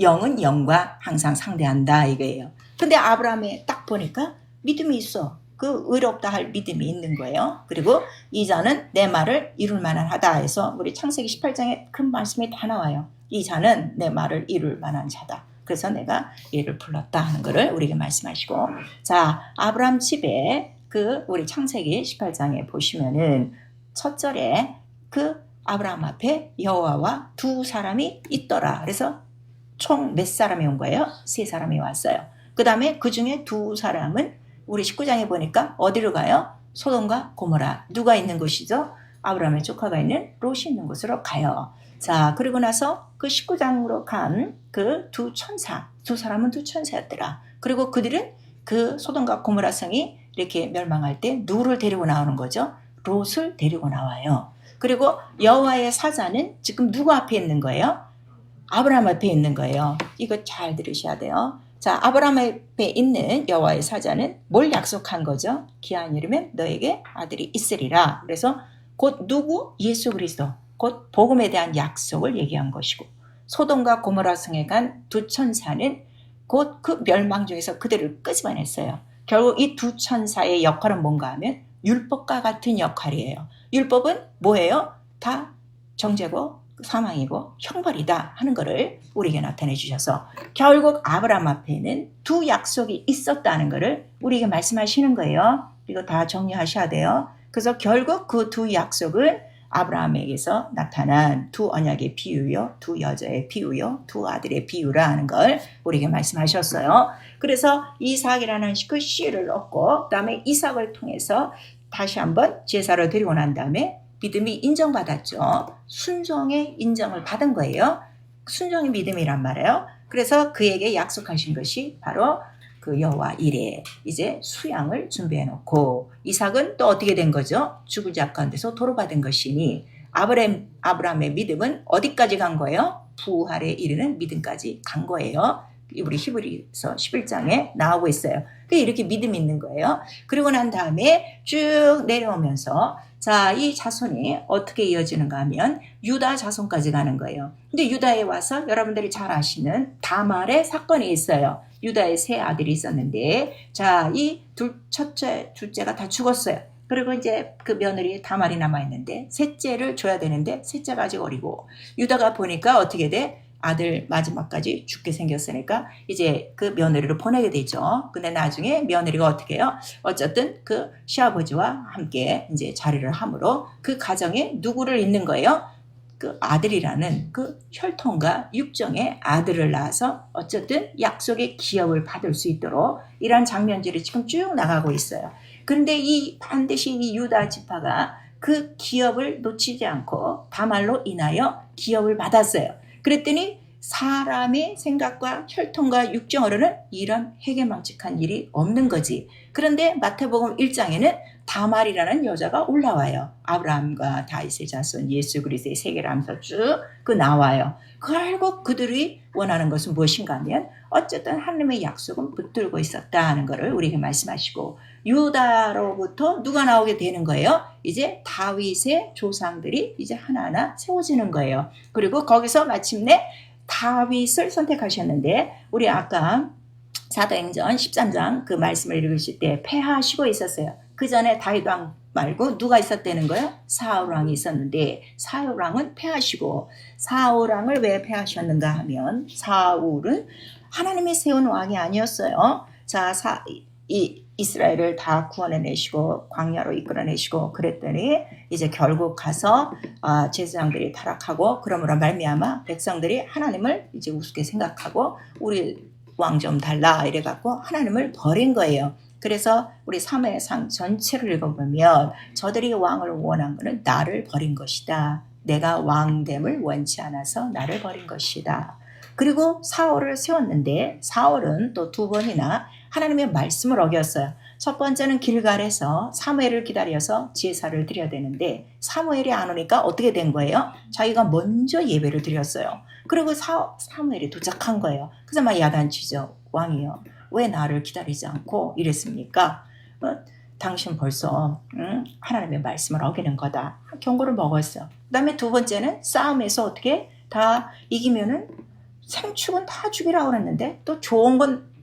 S1: 영은 영과 항상 상대한다 이거예요. 근데 아브라함에 딱 보니까 믿음이 있어. 그 의롭다 할 믿음이 있는 거예요. 그리고 이 자는 내 말을 이룰 만한 하다 해서 우리 창세기 18장에 큰 말씀이 다 나와요. 이 자는 내 말을 이룰 만한 자다. 그래서 내가 얘를 불렀다 하는 거를 우리에게 말씀하시고 자 아브라함 집에 그 우리 창세기 18장에 보시면은 첫 절에 그 아브라함 앞에 여호와와 두 사람이 있더라. 그래서 총 몇 사람이 온 거예요? 세 사람이 왔어요. 그 다음에 그 중에 두 사람은 우리 19장에 보니까 어디로 가요? 소돔과 고모라. 누가 있는 곳이죠? 아브라함의 조카가 있는 롯이 있는 곳으로 가요. 자, 그리고 나서 그 19장으로 간 그 두 사람은 두 천사였더라. 그리고 그들은 그 소돔과 고모라 성이 이렇게 멸망할 때 누구를 데리고 나오는 거죠? 롯을 데리고 나와요. 그리고 여호와의 사자는 지금 누구 앞에 있는 거예요? 아브라함 앞에 있는 거예요. 이거 잘 들으셔야 돼요. 자, 아브라함 앞에 있는 여호와의 사자는 뭘 약속한 거죠? 기한이 이르면 너에게 아들이 있으리라. 그래서 곧 누구? 예수 그리스도. 곧 복음에 대한 약속을 얘기한 것이고, 소돔과 고모라 성에 간 두 천사는 곧 그 멸망 중에서 그들을 끄집어냈어요. 결국 이 두 천사의 역할은 뭔가 하면 율법과 같은 역할이에요. 율법은 뭐예요? 다 정죄고 사망이고 형벌이다 하는 것을 우리에게 나타내 주셔서 결국 아브라함 앞에는 두 약속이 있었다는 것을 우리에게 말씀하시는 거예요. 이거 다 정리하셔야 돼요. 그래서 결국 그 두 약속은 아브라함에게서 나타난 두 언약의 비유요, 두 여자의 비유요, 두 아들의 비유라 하는 걸 우리에게 말씀하셨어요. 그래서 이삭이라는 그 씨를 얻고 그다음에 이삭을 통해서 다시 한번 제사를 드리고 난 다음에 믿음이 인정받았죠. 순종의 인정을 받은 거예요. 순종의 믿음이란 말이에요. 그래서 그에게 약속하신 것이 바로 그 여호와 이레, 이제 수양을 준비해 놓고, 이삭은 또 어떻게 된 거죠? 죽을 자 가운데서 도로받은 것이니 아브라함의 믿음은 어디까지 간 거예요? 부활에 이르는 믿음까지 간 거예요. 우리 히브리서 11장에 나오고 있어요. 이렇게 믿음이 있는 거예요. 그리고 난 다음에 쭉 내려오면서 자, 이 자손이 어떻게 이어지는가 하면 유다 자손까지 가는 거예요. 근데 유다에 와서 여러분들이 잘 아시는 다말의 사건이 있어요. 유다의 세 아들이 있었는데, 자, 이 첫째, 둘째가 다 죽었어요. 그리고 이제 그 며느리 다말이 남아있는데, 셋째를 줘야 되는데, 셋째가 아직 어리고, 유다가 보니까 어떻게 돼? 아들 마지막까지 죽게 생겼으니까 이제 그 며느리를 보내게 되죠. 근데 나중에 며느리가 어떻게 해요? 어쨌든 그 시아버지와 함께 이제 자리를 함으로 그 가정에 누구를 잇는 거예요? 그 아들이라는 그 혈통과 육정의 아들을 낳아서 어쨌든 약속의 기업을 받을 수 있도록 이런 장면들이 지금 쭉 나가고 있어요. 그런데 반드시 이 유다 지파가 그 기업을 놓치지 않고 다말로 인하여 기업을 받았어요. 그랬더니 사람의 생각과 혈통과 육정으로는 이런 해괴망측한 일이 없는 거지. 그런데 마태복음 1장에는 다말이라는 여자가 올라와요. 아브라함과 다윗의 자손 예수 그리스도의 세계를 하면서 쭉 나와요. 결국 그들이 원하는 것은 무엇인가 하면 어쨌든 하나님의 약속은 붙들고 있었다 하는 것을 우리에게 말씀하시고, 유다로부터 누가 나오게 되는 거예요? 이제 다윗의 조상들이 이제 하나하나 세워지는 거예요. 그리고 거기서 마침내 다윗을 선택하셨는데, 우리 아까 사도행전 13장 그 말씀을 읽으실 때 폐하시고 있었어요. 그 전에 다윗 왕 말고 누가 있었다는 거예요? 사울 왕이 있었는데, 사울 왕은 폐하시고, 사울 왕을 왜 폐하셨는가 하면 사울은 하나님이 세운 왕이 아니었어요. 자, 이스라엘을 다 구원해내시고 광야로 이끌어내시고 그랬더니 이제 결국 가서 제사장들이 타락하고, 그러므로 말미암아 백성들이 하나님을 이제 우습게 생각하고 우리 왕 좀 달라 이래갖고 하나님을 버린 거예요. 그래서 우리 사무엘상 전체를 읽어보면 저들이 왕을 원한 것은 나를 버린 것이다. 내가 왕됨을 원치 않아서 나를 버린 것이다. 그리고 사울을 세웠는데 사울은 또 두 번이나 하나님의 말씀을 어겼어요. 첫 번째는 길갈에서 사무엘을 기다려서 제사를 드려야 되는데 사무엘이 안 오니까 어떻게 된 거예요? 자기가 먼저 예배를 드렸어요. 그리고 사무엘이 도착한 거예요. 그래서 막 야단치죠. 왕이요, 왜 나를 기다리지 않고 이랬습니까? 당신 벌써 하나님의 말씀을 어기는 거다. 경고를 먹었어요. 그 다음에 두 번째는 싸움에서 어떻게 다 이기면은 생축은 다 죽이라고 그랬는데 또 좋은 건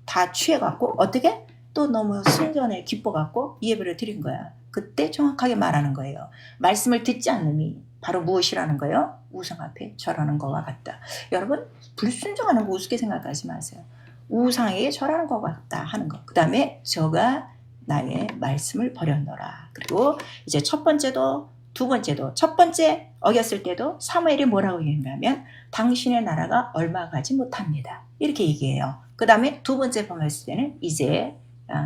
S1: 다 취해갖고 어떻게 또 너무 순전에 기뻐갖고 예배를 드린 거야. 그때 정확하게 말하는 거예요. 말씀을 듣지 않음이 바로 무엇이라는 거예요? 우상 앞에 절하는 것과 같다. 여러분, 불순종하는 거 우습게 생각하지 마세요. 우상에게 절하는 것 같다 하는 거. 그 다음에 저가 나의 말씀을 버렸노라. 그리고 이제 첫 번째도 두 번째도, 첫 번째 어겼을 때도 사무엘이 뭐라고 얘기하냐면 당신의 나라가 얼마 가지 못합니다. 이렇게 얘기해요. 그 다음에 두 번째 범했을 때는 이제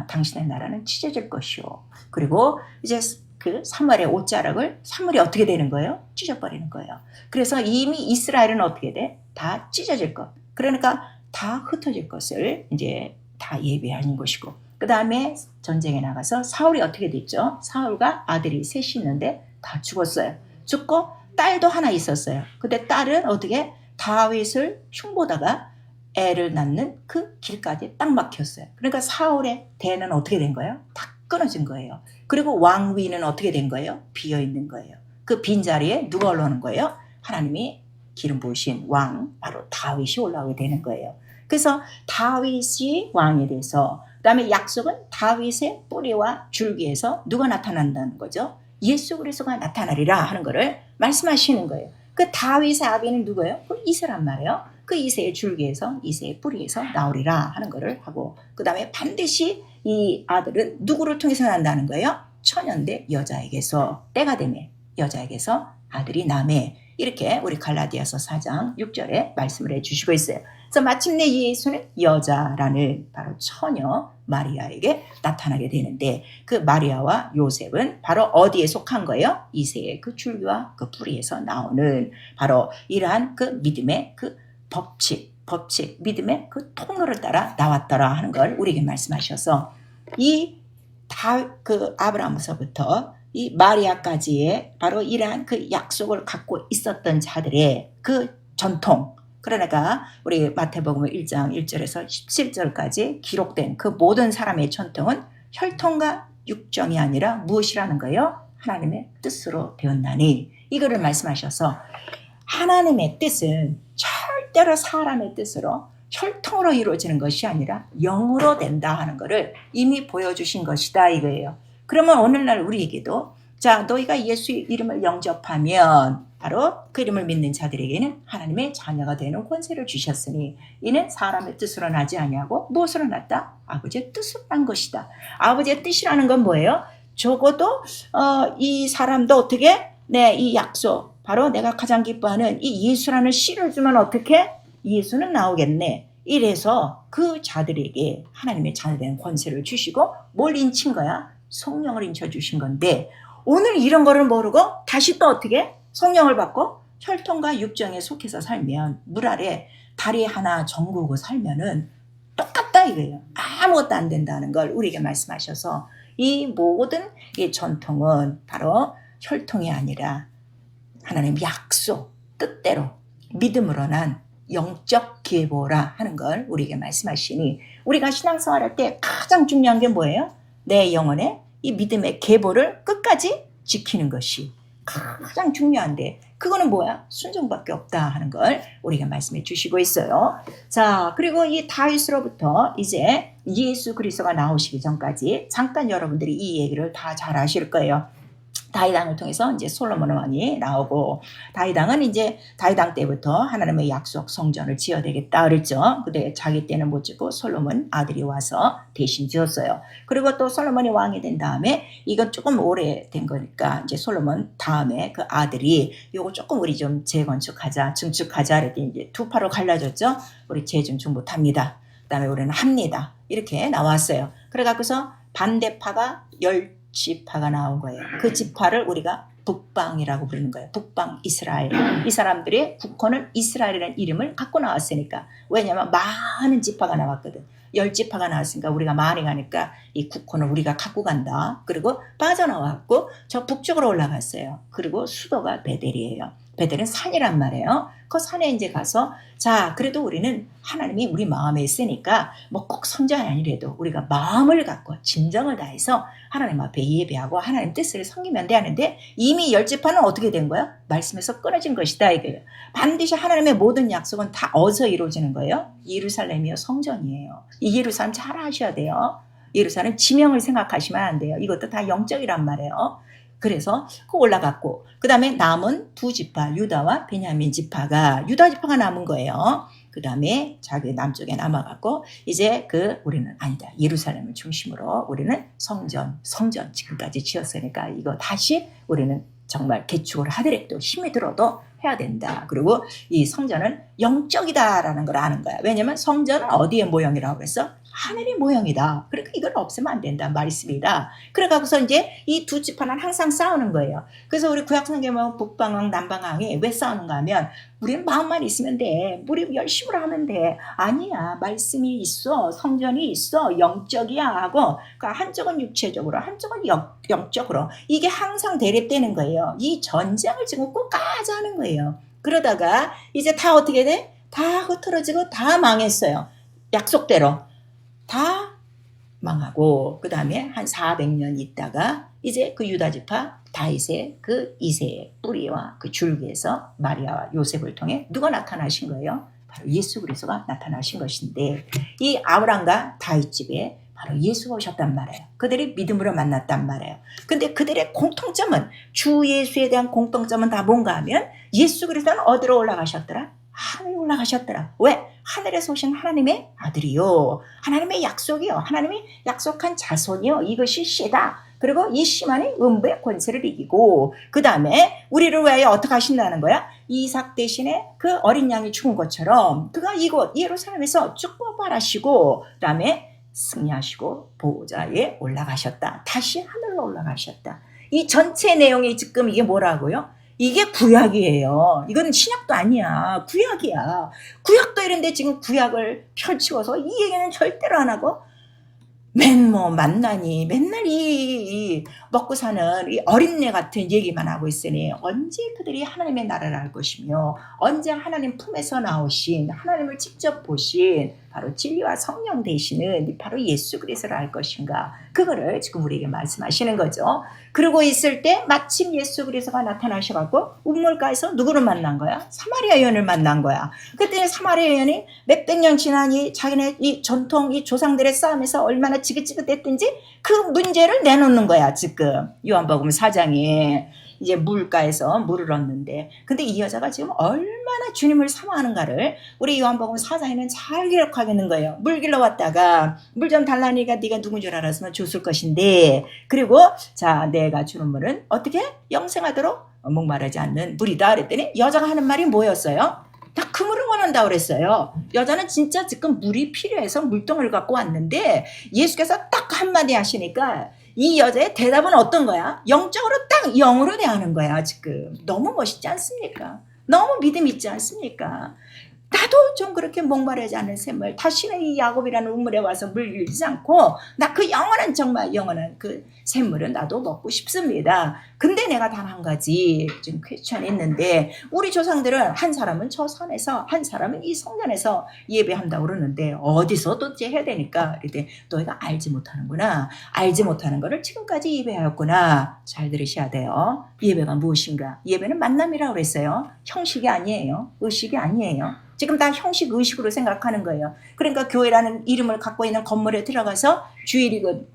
S1: 당신의 나라는 찢어질 것이요. 그리고 이제 그 사무엘의 옷자락을 사무엘이 어떻게 되는 거예요? 찢어버리는 거예요. 그래서 이미 이스라엘은 어떻게 돼? 다 찢어질 것. 그러니까 다 흩어질 것을 이제 다 예비하는 것이고, 그 다음에 전쟁에 나가서 사울이 어떻게 됐죠? 사울과 아들이 셋이 있는데 다 죽었어요. 죽고 딸도 하나 있었어요. 근데 딸은 어떻게 다윗을 흉보다가 애를 낳는 그 길까지 딱 막혔어요. 그러니까 사울의 대는 어떻게 된 거예요? 다 끊어진 거예요. 그리고 왕위는 어떻게 된 거예요? 비어 있는 거예요. 그 빈자리에 누가 올라오는 거예요? 하나님이 기름 부으신 왕, 바로 다윗이 올라오게 되는 거예요. 그래서 다윗이 왕이 돼서, 그 다음에 약속은 다윗의 뿌리와 줄기에서 누가 나타난다는 거죠? 예수 그리스도가 나타나리라 하는 거를 말씀하시는 거예요. 그 다윗의 아비는 누구예요? 그 이세란 말이에요. 그 이세의 줄기에서, 이세의 뿌리에서 나오리라 하는 거를 하고, 그 다음에 반드시 이 아들은 누구를 통해서 난다는 거예요? 처녀인데 여자에게서, 때가 되면 여자에게서 아들이 나매. 이렇게 우리 갈라디아서 4장 6절에 말씀을 해주시고 있어요. 그래서 마침내 예수는 여자라는 바로 처녀 마리아에게 나타나게 되는데, 그 마리아와 요셉은 바로 어디에 속한 거예요? 이세의 그 줄기와 그 뿌리에서 나오는 바로 이러한 그 믿음의 그 법칙, 믿음의 그 통로를 따라 나왔더라 하는 걸 우리에게 말씀하셔서, 그 아브라함서부터 이 마리아까지의 바로 이러한 그 약속을 갖고 있었던 자들의 그 전통, 그러니까 우리 마태복음 1장 1절에서 17절까지 기록된 그 모든 사람의 전통은 혈통과 육정이 아니라 무엇이라는 거예요? 하나님의 뜻으로 되었나니, 이거를 말씀하셔서 하나님의 뜻은 절대로 사람의 뜻으로 혈통으로 이루어지는 것이 아니라 영으로 된다 하는 것을 이미 보여주신 것이다 이거예요. 그러면 오늘날 우리에게도, 자, 너희가 예수 이름을 영접하면 바로 그 이름을 믿는 자들에게는 하나님의 자녀가 되는 권세를 주셨으니 이는 사람의 뜻으로 나지 아니하고 무엇으로 났다? 아버지의 뜻으로 난 것이다. 아버지의 뜻이라는 건 뭐예요? 적어도 이 사람도 어떻게 이 약속, 바로 내가 가장 기뻐하는 이 예수라는 씨를 주면 어떻게 예수는 나오겠네. 이래서 그 자들에게 하나님의 자녀 되는 권세를 주시고 뭘 인친 거야? 성령을 인쳐주신 건데, 오늘 이런 거를 모르고 다시 또 어떻게 성령을 받고 혈통과 육정에 속해서 살면, 물 아래 다리 하나 정구고 살면은 똑같다 이거예요. 아무것도 안 된다는 걸 우리에게 말씀하셔서, 이 모든 이 전통은 바로 혈통이 아니라 하나님 약속, 뜻대로 믿음으로 난 영적 계보라 하는 걸 우리에게 말씀하시니, 우리가 신앙생활할 때 가장 중요한 게 뭐예요? 내 영혼의 이 믿음의 계보를 끝까지 지키는 것이 가장 중요한데, 그거는 뭐야? 순종밖에 없다 하는 걸 우리가 말씀해 주시고 있어요. 자, 그리고 이 다윗으로부터 이제 예수 그리스도가 나오시기 전까지 잠깐 여러분들이 이 얘기를 다 잘 아실 거예요. 다윗왕을 통해서 이제 솔로몬 왕이 나오고, 다윗왕은 이제 다윗왕 때부터 하나님의 약속 성전을 지어야 되겠다 그랬죠. 근데 자기 때는 못 짓고 솔로몬 아들이 와서 대신 지었어요. 그리고 또 솔로몬이 왕이 된 다음에, 이건 조금 오래된 거니까 이제 솔로몬 다음에 그 아들이 요거 조금 우리 좀 재건축하자, 증축하자 그랬더니 이제 두 파로 갈라졌죠. 우리 재증축 못합니다. 그다음에 우리는 합니다. 이렇게 나왔어요. 그래갖고서 반대파가 10지파가 나온 거예요. 그 지파를 우리가 북방이라고 부르는 거예요. 북방 이스라엘. 이 사람들의 국호는 이스라엘이라는 이름을 갖고 나왔으니까. 왜냐하면 많은 지파가 나왔거든. 10지파가 나왔으니까 우리가 많이 가니까 이 국호는 우리가 갖고 간다. 그리고 빠져나왔고 저 북쪽으로 올라갔어요. 그리고 수도가 베델이에요. 베델은 산이란 말이에요. 그 산에 이제 가서, 자, 그래도 우리는 하나님이 우리 마음에 있으니까 뭐 꼭 성전이 아니래도 우리가 마음을 갖고 진정을 다해서 하나님 앞에 예배하고 하나님 뜻을 섬기면 돼 하는데, 이미 10지파는 어떻게 된 거야? 말씀에서 끊어진 것이다 이거예요. 반드시 하나님의 모든 약속은 다 어디서 이루어지는 거예요? 예루살렘이요, 성전이에요. 이 예루살렘 잘 아셔야 돼요. 예루살렘 지명을 생각하시면 안 돼요. 이것도 다 영적이란 말이에요. 그래서 그 올라갔고, 그 다음에 남은 두 지파, 유다와 베냐민 지파가, 유다 지파가 남은 거예요. 그 다음에 자기 남쪽에 남아갖고, 이제 우리는 아니다, 예루살렘을 중심으로 우리는 성전 지금까지 지었으니까 이거 다시 우리는 정말 개축을 하더라도 힘이 들어도 해야 된다. 그리고 이 성전은 영적이다라는 걸 아는 거야. 왜냐면 성전은 어디의 모형이라고 그랬어? 하늘의 모형이다. 그러니까 이걸 없애면 안 된다 말씀이다. 그래가지고서 이제 이 두 지파는 항상 싸우는 거예요. 그래서 우리 구약성경에 북방왕 남방왕이 왜 싸우는가 하면 우리는 마음만 있으면 돼. 우리 열심으로 하면 돼. 아니야. 말씀이 있어. 성전이 있어. 영적이야 하고 그러니까 한쪽은 육체적으로 한쪽은 영적으로 이게 항상 대립되는 거예요. 이 전쟁을 지금 끝까지 하는 거예요. 그러다가 이제 다 어떻게 돼? 다 흐트러지고 다 망했어요. 약속대로. 다 망하고 그 다음에 한 400년 있다가 이제 그 유다지파 다윗의 그 2세의 뿌리와 그 줄기에서 마리아와 요셉을 통해 누가 나타나신 거예요? 바로 예수 그리스도가 나타나신 것인데 이 아브람과 다윗 집에 바로 예수가 오셨단 말이에요. 그들이 믿음으로 만났단 말이에요. 근데 그들의 공통점은 주 예수에 대한 공통점은 다 뭔가 하면 예수 그리스도는 어디로 올라가셨더라? 하늘에 올라가셨더라. 왜? 하늘에서 오신 하나님의 아들이요. 하나님의 약속이요. 하나님이 약속한 자손이요. 이것이 씨다. 그리고 이 씨만이 음부의 권세를 이기고 그 다음에 우리를 위하여 어떻게 하신다는 거야? 이삭 대신에 그 어린 양이 죽은 것처럼 그가 이곳 예루살렘에서 축복하시고 그 다음에 승리하시고 보호자에 올라가셨다. 다시 하늘로 올라가셨다. 이 전체 내용이 지금 이게 뭐라고요? 이게 구약이에요. 이건 신약도 아니야. 구약이야. 구약도 이런데 지금 구약을 펼치워서 이 얘기는 절대로 안 하고 만나니 맨날 이 먹고 사는 이 어린애 같은 얘기만 하고 있으니 언제 그들이 하나님의 나라를 알 것이며 언제 하나님 품에서 나오신 하나님을 직접 보신 바로 진리와 성령 되시는 바로 예수 그리스도를 알 것인가 그거를 지금 우리에게 말씀하시는 거죠. 그러고 있을 때 마침 예수 그리스도가 나타나셔갖고 우물가에서 누구를 만난 거야? 사마리아 여인을 만난 거야. 그때 사마리아 여인이 몇백 년 지나니 자기네 이 전통 이 조상들의 싸움에서 얼마나 지긋지긋했든지 그 문제를 내놓는 거야. 지금 요한복음 4장에 이제 물가에서 물을 얻는데 근데 이 여자가 지금 얼마나 주님을 사모하는가를 우리 요한복음 4장에는 잘 기록하겠는 거예요. 물 길러 왔다가 물 좀 달라니까 네가 누군 줄 알았으면 줬을 것인데 그리고 자 내가 주는 물은 어떻게 영생하도록 목마르지 않는 물이다 그랬더니 여자가 하는 말이 뭐였어요? 다 그 물을 원한다고 그랬어요. 여자는 진짜 지금 물이 필요해서 물통을 갖고 왔는데 예수께서 딱 한마디 하시니까 이 여자의 대답은 어떤 거야? 영적으로 딱 영으로 대하는 거야. 지금 너무 멋있지 않습니까? 너무 믿음 있지 않습니까? 나도 좀 그렇게 목마르지 않은 샘물 다시는 이 야곱이라는 우물에 와서 물 일지 않고 나 그 영원한 정말 영원한 그 샘물은 나도 먹고 싶습니다. 근데 내가 단 한 가지 좀 퀘스천이 있는데 우리 조상들은 한 사람은 저 산에서 한 사람은 이 성전에서 예배한다고 그러는데 어디서 도대체 해야 되니까 이랬더니 너희가 알지 못하는구나. 알지 못하는 거를 지금까지 예배하였구나. 잘 들으셔야 돼요. 예배가 무엇인가? 예배는 만남이라고 그랬어요. 형식이 아니에요. 의식이 아니에요. 지금 다 형식 의식으로 생각하는 거예요. 그러니까 교회라는 이름을 갖고 있는 건물에 들어가서 주일이거든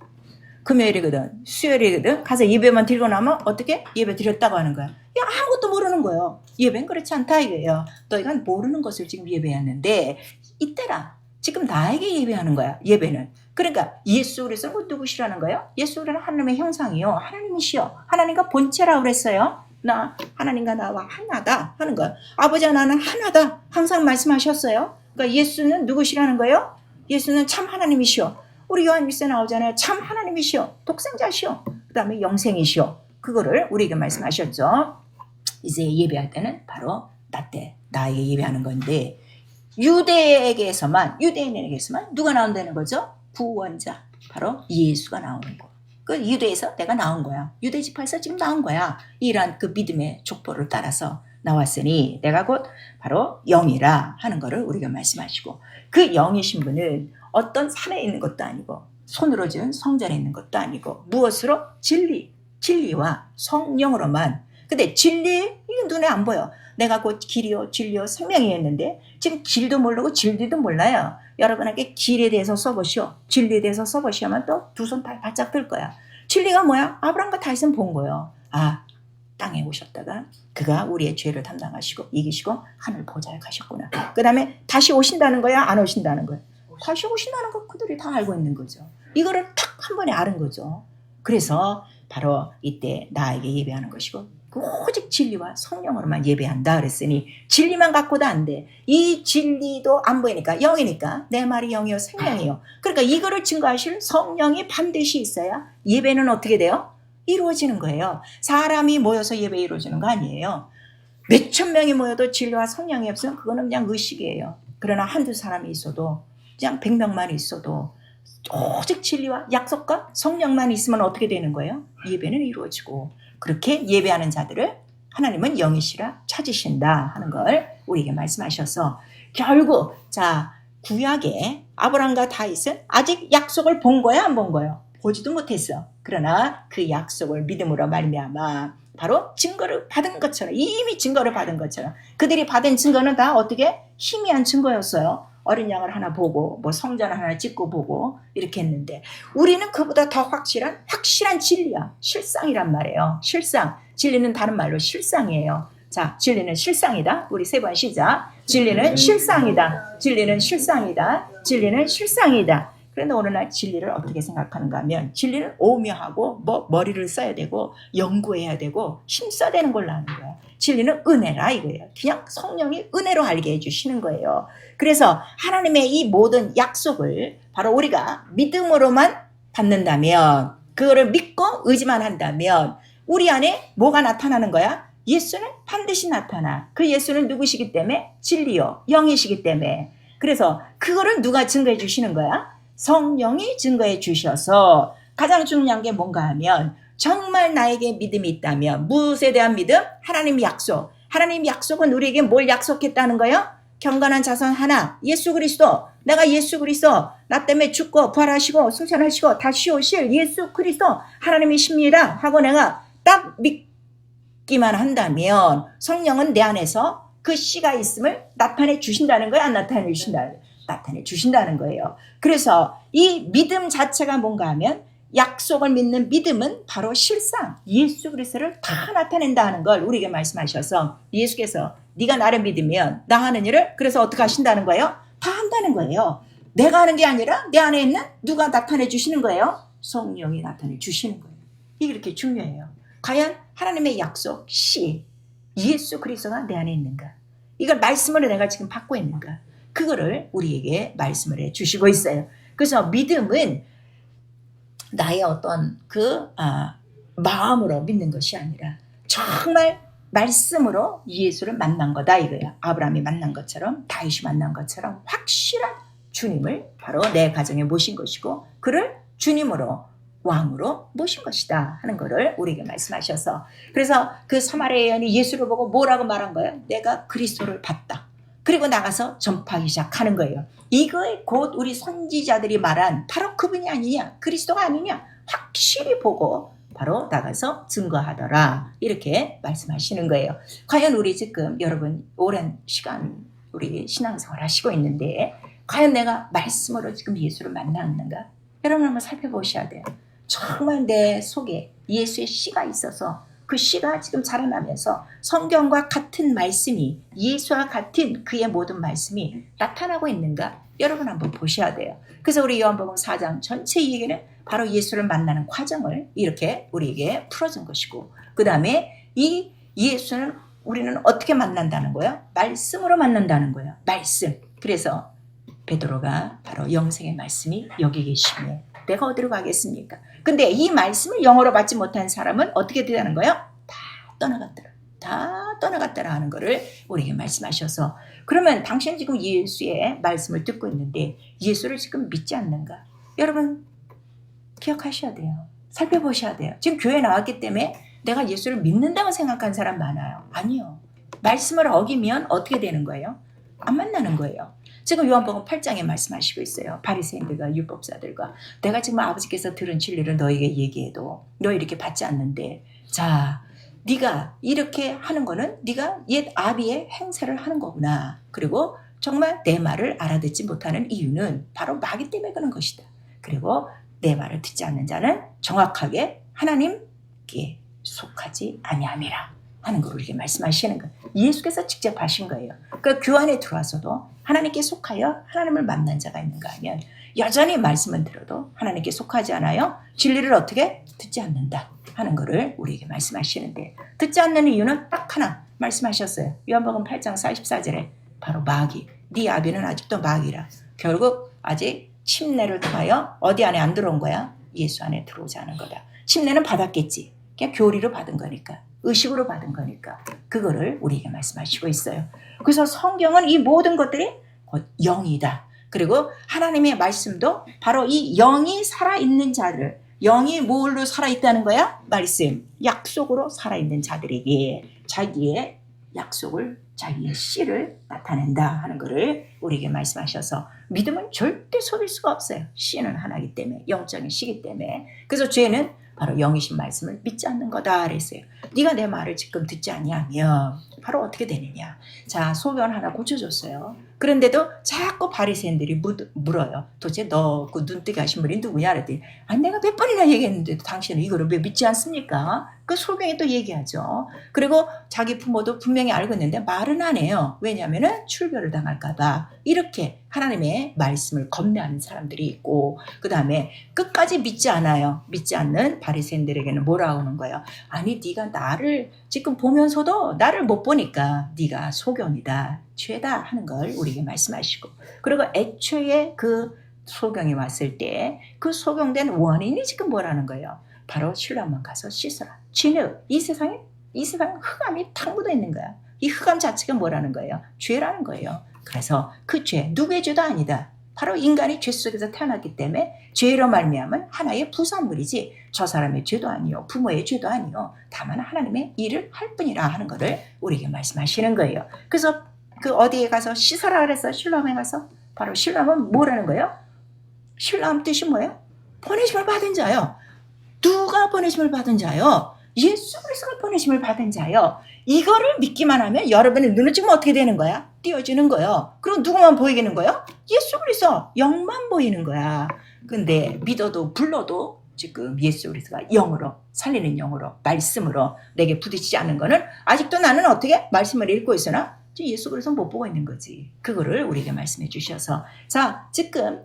S1: 금요일이거든 수요일이거든 가서 예배만 드리고 나면 어떻게? 예배 드렸다고 하는 거야. 야 아무것도 모르는 거예요. 예배는 그렇지 않다 이거예요. 너희가 모르는 것을 지금 예배하는데 이때라 지금 나에게 예배하는 거야. 예배는. 그러니까 예수 그리스도는 누구시라는 거예요? 예수 그리스도는 하나님의 형상이요. 하나님이시요. 하나님과 본체라고 그랬어요. 나 하나님과 나와 하나다 하는 거야. 아버지와 나는 하나다 항상 말씀하셨어요. 그러니까 예수는 누구시라는 거예요? 예수는 참 하나님이시오. 우리 요한일서에 나오잖아요. 참 하나님이시오. 독생자시오. 그 다음에 영생이시오. 그거를 우리에게 말씀하셨죠. 이제 예배할 때는 바로 나 때 나에게 예배하는 건데 유대인에게서만 누가 나온다는 거죠? 구원자 바로 예수가 나오는 거. 그 유대에서 내가 나온 거야. 유대 지파에서 지금 나온 거야. 이러한 그 믿음의 족보를 따라서 나왔으니 내가 곧 바로 영이라 하는 거를 우리가 말씀하시고 그 영이신 분은 어떤 산에 있는 것도 아니고 손으로 지은 성전에 있는 것도 아니고 무엇으로? 진리와 성령으로만. 근데 진리 이게 눈에 안 보여. 내가 곧 길이요 진리요 생명이 했는데 지금 길도 모르고 진리도 몰라요. 여러분에게 길에 대해서 써보시오. 진리에 대해서 써보시면 또 두 손 다 바짝 들 거야. 진리가 뭐야? 아브람과 다윗은 본 거예요. 아 땅에 오셨다가 그가 우리의 죄를 담당하시고 이기시고 하늘 보좌에 가셨구나. 그 다음에 다시 오신다는 거야? 안 오신다는 거야? 다시 오신다는 거 그들이 다 알고 있는 거죠. 이거를 탁 한 번에 아는 거죠. 그래서 바로 이때 나에게 예배하는 것이고 오직 진리와 성령으로만 예배한다 그랬으니 진리만 갖고도 안 돼. 이 진리도 안 보이니까, 영이니까 내 말이 영이요 생명이요. 그러니까 이거를 증거하실 성령이 반드시 있어야 예배는 어떻게 돼요? 이루어지는 거예요. 사람이 모여서 예배 이루어지는 거 아니에요. 몇천 명이 모여도 진리와 성령이 없으면 그거는 그냥 의식이에요. 그러나 한두 사람이 있어도, 그냥 100명만 있어도 오직 진리와 약속과 성령만 있으면 어떻게 되는 거예요? 예배는 이루어지고, 그렇게 예배하는 자들을 하나님은 영이시라 찾으신다 하는 걸 우리에게 말씀하셔서, 결국 자 구약에 아브라함과 다윗은 아직 약속을 본 거야, 안 본 거예요? 보지도 못했어. 그러나 그 약속을 믿음으로 말미암아 바로 증거를 받은 것처럼, 이미 증거를 받은 것처럼, 그들이 받은 증거는 다 어떻게 희미한 증거였어요. 어린 양을 하나 보고 뭐 성전 하나 찍고 보고 이렇게 했는데, 우리는 그보다 더 확실한 진리야. 실상이란 말이에요. 실상. 진리는 다른 말로 실상이에요. 자, 진리는 실상이다. 우리 세 번 시작. 진리는 실상이다. 진리는 실상이다. 진리는 실상이다. 그런데 오늘날 진리를 어떻게 생각하는가 하면, 진리는 오묘하고 뭐 머리를 써야 되고 연구해야 되고 힘써야 되는 걸로 아는 거야. 진리는 은혜라 이거예요. 그냥 성령이 은혜로 알게 해주시는 거예요. 그래서 하나님의 이 모든 약속을 바로 우리가 믿음으로만 받는다면, 그거를 믿고 의지만 한다면 우리 안에 뭐가 나타나는 거야? 예수는 반드시 나타나. 그 예수는 누구시기 때문에? 진리요, 영이시기 때문에. 그래서 그거를 누가 증거해 주시는 거야? 성령이 증거해 주셔서, 가장 중요한 게 뭔가 하면, 정말 나에게 믿음이 있다면, 무엇에 대한 믿음? 하나님 약속. 하나님 약속은 우리에게 뭘 약속했다는 거예요? 경건한 자손 하나, 예수 그리스도. 내가 예수 그리스도, 나 때문에 죽고 부활하시고 승천하시고 다시 오실 예수 그리스도 하나님이십니다 하고 내가 딱 믿기만 한다면, 성령은 내 안에서 그 씨가 있음을 나타내 주신다는 거예요? 안 나타내 주신다는 거예요? 나타내 주신다는 거예요. 그래서 이 믿음 자체가 뭔가 하면, 약속을 믿는 믿음은 바로 실상, 예수 그리스도를 다 나타낸다 하는 걸 우리에게 말씀하셔서, 예수께서 네가 나를 믿으면 나 하는 일을, 그래서 어떻게 하신다는 거예요? 다 한다는 거예요. 내가 하는 게 아니라 내 안에 있는 누가 나타내 주시는 거예요? 성령이 나타내 주시는 거예요. 이게 이렇게 중요해요. 과연 하나님의 약속, 씨, 예수 그리스도가 내 안에 있는가? 이걸 말씀으로 내가 지금 받고 있는가? 그거를 우리에게 말씀을 해 주시고 있어요. 그래서 믿음은 나의 어떤 마음으로 믿는 것이 아니라 정말 말씀으로 예수를 만난 거다 이거야. 아브라함이 만난 것처럼, 다윗이 만난 것처럼 확실한 주님을 바로 내 가정에 모신 것이고, 그를 주님으로, 왕으로 모신 것이다 하는 것을 우리에게 말씀하셔서, 그래서 그 사마리아 여인이 예수를 보고 뭐라고 말한 거예요? 내가 그리스도를 봤다. 그리고 나가서 전파하기 시작하는 거예요. 이거에 곧 우리 선지자들이 말한 바로 그분이 아니냐, 그리스도가 아니냐 확실히 보고 바로 나가서 증거하더라, 이렇게 말씀하시는 거예요. 과연 우리 지금 여러분 오랜 시간 우리 신앙생활 하시고 있는데, 과연 내가 말씀으로 지금 예수를 만났는가? 여러분 한번 살펴보셔야 돼요. 정말 내 속에 예수의 씨가 있어서 그 씨가 지금 자라나면서 성경과 같은 말씀이, 예수와 같은 그의 모든 말씀이 나타나고 있는가? 여러분 한번 보셔야 돼요. 그래서 우리 요한복음 4장 전체 얘기는 바로 예수를 만나는 과정을 이렇게 우리에게 풀어준 것이고, 그 다음에 이 예수는 우리는 어떻게 만난다는 거예요? 말씀으로 만난다는 거예요. 말씀. 그래서 베드로가 바로 영생의 말씀이 여기 계시네, 내가 어디로 가겠습니까? 근데 이 말씀을 영어로 받지 못한 사람은 어떻게 되는 거예요? 다 떠나갔더라. 다 떠나갔더라 하는 거를 우리에게 말씀하셔서, 그러면 당신은 지금 예수의 말씀을 듣고 있는데 예수를 지금 믿지 않는가? 여러분 기억하셔야 돼요. 살펴보셔야 돼요. 지금 교회 나왔기 때문에 내가 예수를 믿는다고 생각하는 사람 많아요. 아니요. 말씀을 어기면 어떻게 되는 거예요? 안 만나는 거예요. 지금 요한복음 8장에 말씀하시고 있어요. 바리새인들과 율법사들과, 내가 지금 아버지께서 들은 진리를 너에게 얘기해도 너 이렇게 받지 않는데, 자, 네가 이렇게 하는 거는 네가 옛 아비의 행세를 하는 거구나. 그리고 정말 내 말을 알아듣지 못하는 이유는 바로 마귀 때문에 그런 것이다. 그리고 내 말을 듣지 않는 자는 정확하게 하나님께 속하지 아니함이라 하는 걸 우리에게 말씀하시는 거예요. 예수께서 직접 하신 거예요. 그 교환에 들어와서도 하나님께 속하여 하나님을 만난 자가 있는가 하면, 여전히 말씀은 들어도 하나님께 속하지 않아요. 진리를 어떻게? 듣지 않는다 하는 거를 우리에게 말씀하시는데, 듣지 않는 이유는 딱 하나 말씀하셨어요. 요한복음 8장 44절에 바로 마귀, 네 아비는 아직도 마귀라. 결국 아직 침례를 통하여 어디 안에 안 들어온 거야? 예수 안에 들어오지 않은 거다. 침례는 받았겠지. 그냥 교리로 받은 거니까, 의식으로 받은 거니까 그거를 우리에게 말씀하시고 있어요. 그래서 성경은 이 모든 것들이 곧 영이다. 그리고 하나님의 말씀도 바로 이 영이 살아있는 자들, 영이 뭘로 살아있다는 거야? 말씀, 약속으로 살아있는 자들에게 자기의 약속을, 자기의 씨를 나타낸다 하는 것을 우리에게 말씀하셔서, 믿음은 절대 속일 수가 없어요. 씨는 하나이기 때문에, 영적인 씨이기 때문에. 그래서 죄는 바로 영이신 말씀을 믿지 않는 거다 그랬어요. 네가 내 말을 지금 듣지 아니하면 바로 어떻게 되느냐. 자, 소변 하나 고쳐줬어요. 그런데도 자꾸 바리새인들이 물어요. 도대체 너 그 눈뜨게 하신 분이 누구냐 그랬더니, 아니 내가 몇 번이나 얘기했는데도 당신은 이거를 왜 믿지 않습니까? 그 소경이 또 얘기하죠. 그리고 자기 부모도 분명히 알고 있는데 말은 안 해요. 왜냐하면 출교를 당할까 봐. 이렇게 하나님의 말씀을 겁내하는 사람들이 있고, 그 다음에 끝까지 믿지 않아요. 믿지 않는 바리새인들에게는 뭐라고 하는 거예요? 아니 네가 나를 지금 보면서도 나를 못 보니까 네가 소경이다, 죄다 하는 걸 우리에게 말씀하시고, 그리고 애초에 그 소경이 왔을 때 그 소경된 원인이 지금 뭐라는 거예요? 바로 실로암만 가서 씻어라. 진흙, 이 세상에 흑암이 탁 묻어 있는 거야. 이 흑암 자체가 뭐라는 거예요? 죄라는 거예요. 그래서 그 죄, 누구의 죄도 아니다. 바로 인간이 죄 속에서 태어났기 때문에 죄로 말미암은 하나의 부산물이지, 저 사람의 죄도 아니요, 부모의 죄도 아니요, 다만 하나님의 일을 할 뿐이라 하는 것을 우리에게 말씀하시는 거예요. 그래서 그 어디에 가서 씻어라 그래서 실로암에 가서, 바로 실로암은 뭐라는 거예요? 실로암 뜻이 뭐예요? 보내심을 받은 자요. 누가 보내심을 받은 자요? 예수 그리스도가 보내심을 받은 자요. 이거를 믿기만 하면 여러분의 눈은 지금 어떻게 되는 거야? 띄어지는 거예요. 그리고 누구만 보이는 거예요? 예수 그리스도 영만 보이는 거야. 근데 믿어도 불러도 지금 예수 그리스도가 영으로, 살리는 영으로, 말씀으로 내게 부딪히지 않는 거는, 아직도 나는 어떻게 말씀을 읽고 있으나 예수 그리스도 못 보고 있는 거지. 그거를 우리에게 말씀해 주셔서, 자 지금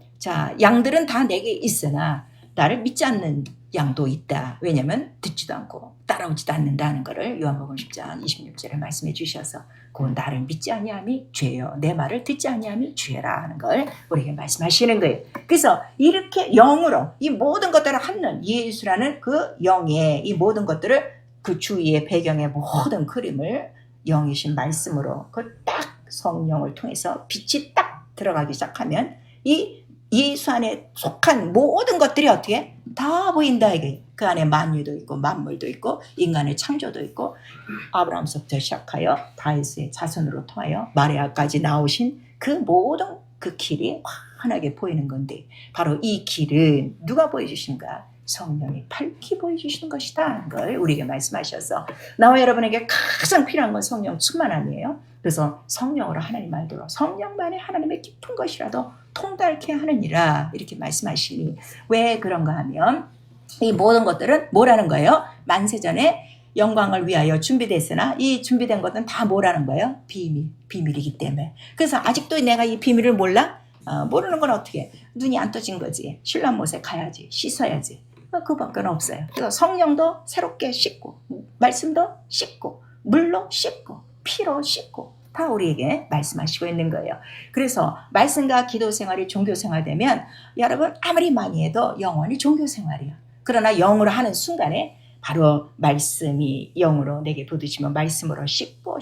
S1: 양들은 다 내게 있으나 나를 믿지 않는 양도 있다. 왜냐하면 듣지도 않고 따라오지도 않는다는 것을 요한복음 10장 26절에 말씀해 주셔서, 그 나를 믿지 아니함이 죄요, 내 말을 듣지 아니함이 죄라 하는 걸 우리에게 말씀하시는 거예요. 그래서 이렇게 영으로 이 모든 것들을 하는 예수라는 그 영의 이 모든 것들을, 그 주위의 배경의 모든 그림을 영이신 말씀으로 그 딱 성령을 통해서 빛이 딱 들어가기 시작하면 이 예수 안에 속한 모든 것들이 어떻게 다 보인다 이게. 그 안에 만유도 있고 만물도 있고 인간의 창조도 있고, 아브라함서부터 시작하여 다윗의 자손으로 통하여 마리아까지 나오신 그 모든 그 길이 환하게 보이는 건데, 바로 이 길은 누가 보여주신가? 성령이 밝히 보여주시는 것이다 하는 걸 우리에게 말씀하셔서, 나와 여러분에게 가장 필요한 건 성령 충만함이에요. 그래서 성령으로 하나님 말대로, 성령만이 하나님의 깊은 것이라도 통달케 하느니라 이렇게 말씀하시니, 왜 그런가 하면 이 모든 것들은 뭐라는 거예요? 만세전에 영광을 위하여 준비됐으나 이 준비된 것은 다 뭐라는 거예요? 비밀이기 때문에. 그래서 아직도 내가 이 비밀을 몰라? 모르는 건 어떻게? 눈이 안 떠진 거지. 신랑못에 가야지, 씻어야지. 그밖에 없어요. 그래서 성령도 새롭게 씻고, 말씀도 씻고, 물로 씻고, 피로 씻고, 다 우리에게 말씀하시고 있는 거예요. 그래서 말씀과 기도 생활이 종교 생활 되면 여러분 아무리 많이 해도 영원히 종교 생활이에요. 그러나 영으로 하는 순간에 바로 말씀이 영으로 내게 부딪히면 말씀으로 씻고,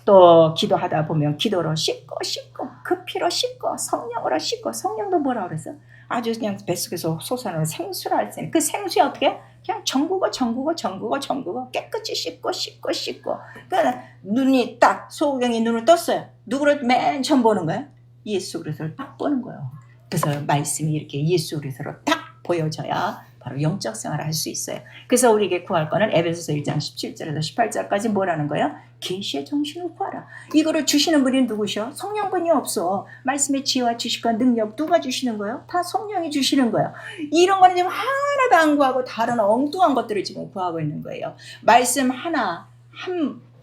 S1: 또 기도하다 보면 기도로 씻고, 그 피로 씻고, 성령으로 씻고. 성령도 뭐라 그랬어? 아주 그냥 뱃속에서 솟아나는 생수라 할 때 그 생수에 어떻게? 그냥 정구고 깨끗이 씻고. 그러니까 눈이 딱, 소경이 눈을 떴어요. 누구를 맨 처음 보는 거야? 예수 그리스도를 딱 보는 거예요. 그래서 말씀이 이렇게 예수 그리스도로 딱 보여져야 바로 영적 생활을 할 수 있어요. 그래서 우리에게 구할 거는 에베소서 1장 17절에서 18절까지 뭐라는 거예요? 계시의 정신을 구하라. 이거를 주시는 분이 누구셔? 성령분이 없어. 말씀의 지혜와 지식과 능력 누가 주시는 거예요? 다 성령이 주시는 거예요. 이런 거는 지금 하나도 안 구하고 다른 엉뚱한 것들을 지금 구하고 있는 거예요. 말씀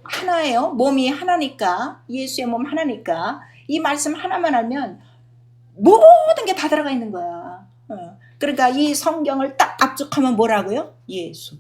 S1: 하나예요. 몸이 하나니까, 예수의 몸 하나니까 이 말씀 하나만 알면 모든 게 다 들어가 있는 거야. 그러니까 이 성경을 딱 압축하면 뭐라고요? 예수.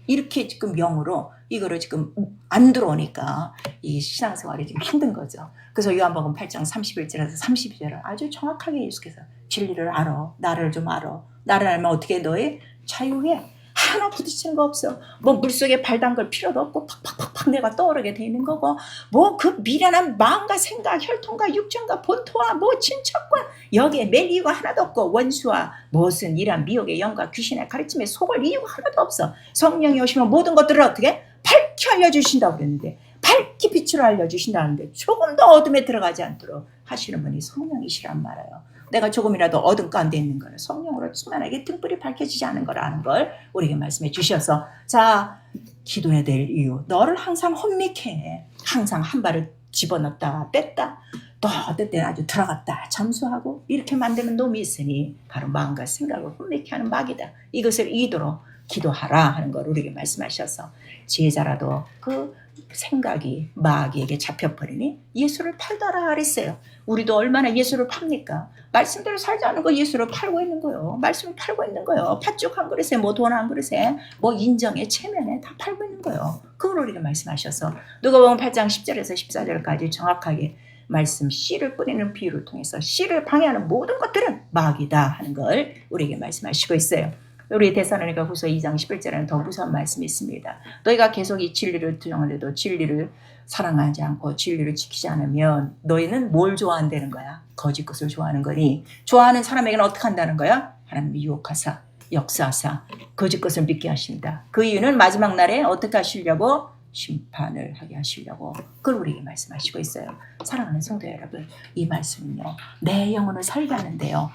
S1: 이렇게 지금 영으로 이거를 지금 안 들어오니까 이 신앙생활이 지금 힘든 거죠. 그래서 요한복음 8장 31절에서 32절을 아주 정확하게 예수께서 진리를 알아. 나를 좀 알아. 나를 알면 어떻게 너의 자유해. 하나 부딪히는 거 없어. 뭐 물속에 발 담글 필요도 없고 팍팍팍팍 내가 떠오르게 돼 있는 거고 뭐 그 미련한 마음과 생각 혈통과 육정과 본토와 뭐 친척과 여기에 맬 이유가 하나도 없고 원수와 무슨 이란 미혹의 영과 귀신의 가르침에 속을 이유가 하나도 없어. 성령이 오시면 모든 것들을 어떻게 밝히 알려주신다고 그랬는데 밝히 빛으로 알려주신다는데 조금 더 어둠에 들어가지 않도록 하시는 분이 성령이시란 말이에요. 내가 조금이라도 어둠 가운데 있는 걸 성령으로 충만하게 등불이 밝혀지지 않은 거라는 걸 우리에게 말씀해 주셔서 자 기도해야 될 이유 너를 항상 혼미케 해. 항상 한 발을 집어넣었다 뺐다 또 어떨 때는 아주 들어갔다 잠수하고 이렇게 만드는 놈이 있으니 바로 마음과 생각을 혼미케 하는 마귀다. 이것을 이기도록 기도하라 하는 걸 우리에게 말씀하셔서 지혜자라도 그 생각이 마귀에게 잡혀버리니 예수를 팔더라 그랬어요. 우리도 얼마나 예수를 팝니까? 말씀대로 살지 않은 거 예수를 팔고 있는 거요. 말씀을 팔고 있는 거요. 팥죽 한 그릇에 뭐 돈 한 그릇에 뭐 인정에 체면에 다 팔고 있는 거요. 그걸 우리가 말씀하셔서 누가복음 8장 10절에서 14절까지 정확하게 말씀 씨를 뿌리는 비유를 통해서 씨를 방해하는 모든 것들은 마귀다 하는 걸 우리에게 말씀하시고 있어요. 우리 데살로니가 후서 2장 11절에는 더 무서운 말씀이 있습니다. 너희가 계속 이 진리를 투영하려도 진리를 사랑하지 않고 진리를 지키지 않으면 너희는 뭘 좋아한다는 거야? 거짓 것을 좋아하는 거니 좋아하는 사람에게는 어떻게 한다는 거야? 하나님이 유혹하사 역사하사 거짓 것을 믿게 하신다. 그 이유는 마지막 날에 어떻게 하시려고? 심판을 하게 하시려고 그걸 우리에게 말씀하시고 있어요. 사랑하는 성도 여러분 이 말씀은요 내 영혼을 살게 하는데요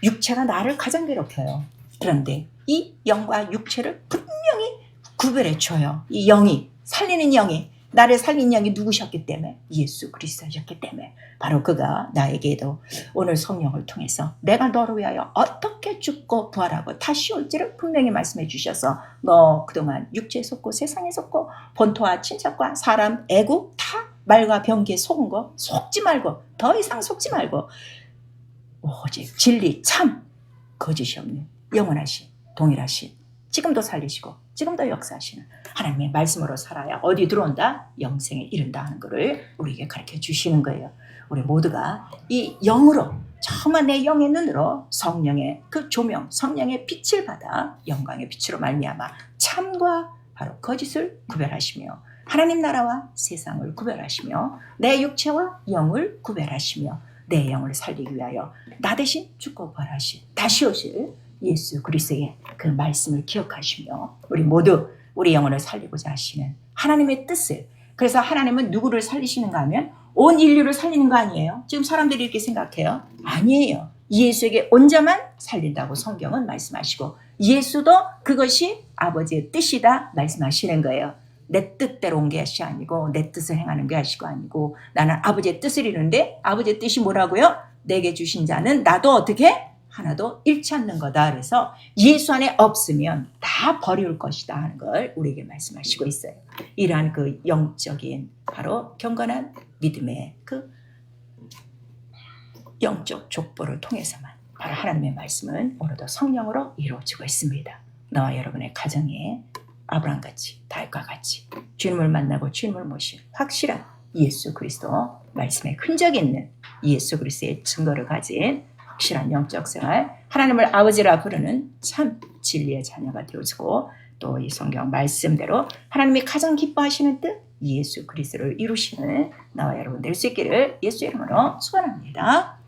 S1: 육체가 나를 가장 괴롭혀요. 그런데 이 영과 육체를 분명히 구별해 줘요. 이 영이 살리는 영이 나를 살린 영이 누구셨기 때문에 예수 그리스도셨기 때문에 바로 그가 나에게도 오늘 성령을 통해서 내가 너를 위하여 어떻게 죽고 부활하고 다시 올지를 분명히 말씀해 주셔서 너 그동안 육체에 속고 세상에 속고 본토와 친척과 사람 애국 다 말과 병기에 속은 거 속지 말고 더 이상 속지 말고 오직 진리 참 거짓이 없는 영원하신 동일하신 지금도 살리시고 지금도 역사하시는 하나님의 말씀으로 살아야 어디 들어온다? 영생에 이른다 하는 것을 우리에게 가르쳐 주시는 거예요. 우리 모두가 이 영으로 정말 내 영의 눈으로 성령의 그 조명 성령의 빛을 받아 영광의 빛으로 말미암아 참과 바로 거짓을 구별하시며 하나님 나라와 세상을 구별하시며 내 육체와 영을 구별하시며 내 영을 살리기 위하여 나 대신 죽고 부활하신 다시 오실 예수 그리스도의 그 말씀을 기억하시며 우리 모두 우리 영혼을 살리고자 하시는 하나님의 뜻을 그래서 하나님은 누구를 살리시는가 하면 온 인류를 살리는 거 아니에요? 지금 사람들이 이렇게 생각해요? 아니에요. 예수에게 온 자만 살린다고 성경은 말씀하시고 예수도 그것이 아버지의 뜻이다 말씀하시는 거예요. 내 뜻대로 온 것이 아니고 내 뜻을 행하는 것이 아니고 나는 아버지의 뜻을 이루는데 아버지의 뜻이 뭐라고요? 내게 주신 자는 나도 어떻게? 하나도 잃지 않는 거다. 그래서 예수 안에 없으면 다 버릴 것이다 하는 걸 우리에게 말씀하시고 있어요. 이러한 그 영적인 바로 경건한 믿음의 그 영적 족보를 통해서만 바로 하나님의 말씀은 오늘도 성령으로 이루어지고 있습니다. 나와 여러분의 가정에 아브라함같이 다윗과 같이 주님을 만나고 주님을 모신 확실한 예수 그리스도 말씀에 흔적이 있는 예수 그리스도의 증거를 가진 확실한 영적 생활, 하나님을 아버지라 부르는 참 진리의 자녀가 되어지고 또 이 성경 말씀대로 하나님이 가장 기뻐하시는 뜻 예수 그리스도를 이루시는 나와 여러분 될 수 있기를 예수 이름으로 축원합니다.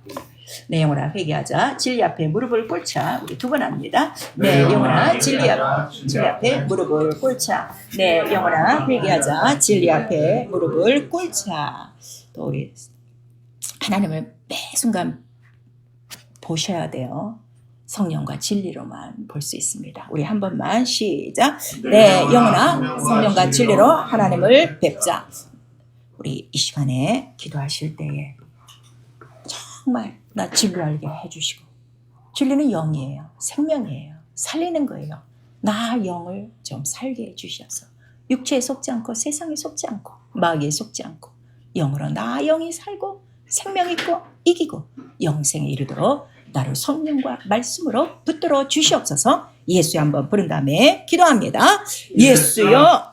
S1: 내 영혼아 회개하자 진리 앞에 무릎을 꿇자. 우리 두 번 합니다. 내 영혼아 진리 앞에 무릎을 꿇자. 내 영혼아 회개하자 진리 앞에 무릎을 꿇자. 또 우리 하나님을 매 순간 보셔야 돼요. 성령과 진리로만 볼 수 있습니다. 우리 한 번만 시작. 내 영혼아 성령과 진리로 하나님을 뵙자. 우리 이 시간에 기도하실 때에 정말 나 진리 알게 해주시고 진리는 영이에요. 생명이에요. 살리는 거예요. 나 영을 좀 살게 해주셔서 육체에 속지 않고 세상에 속지 않고 마귀에 속지 않고 영으로 나 영이 살고 생명 있고 이기고 영생에 이르도록 나를 성령과 말씀으로 붙들어 주시옵소서. 예수여 한번 부른 다음에 기도합니다. 예수여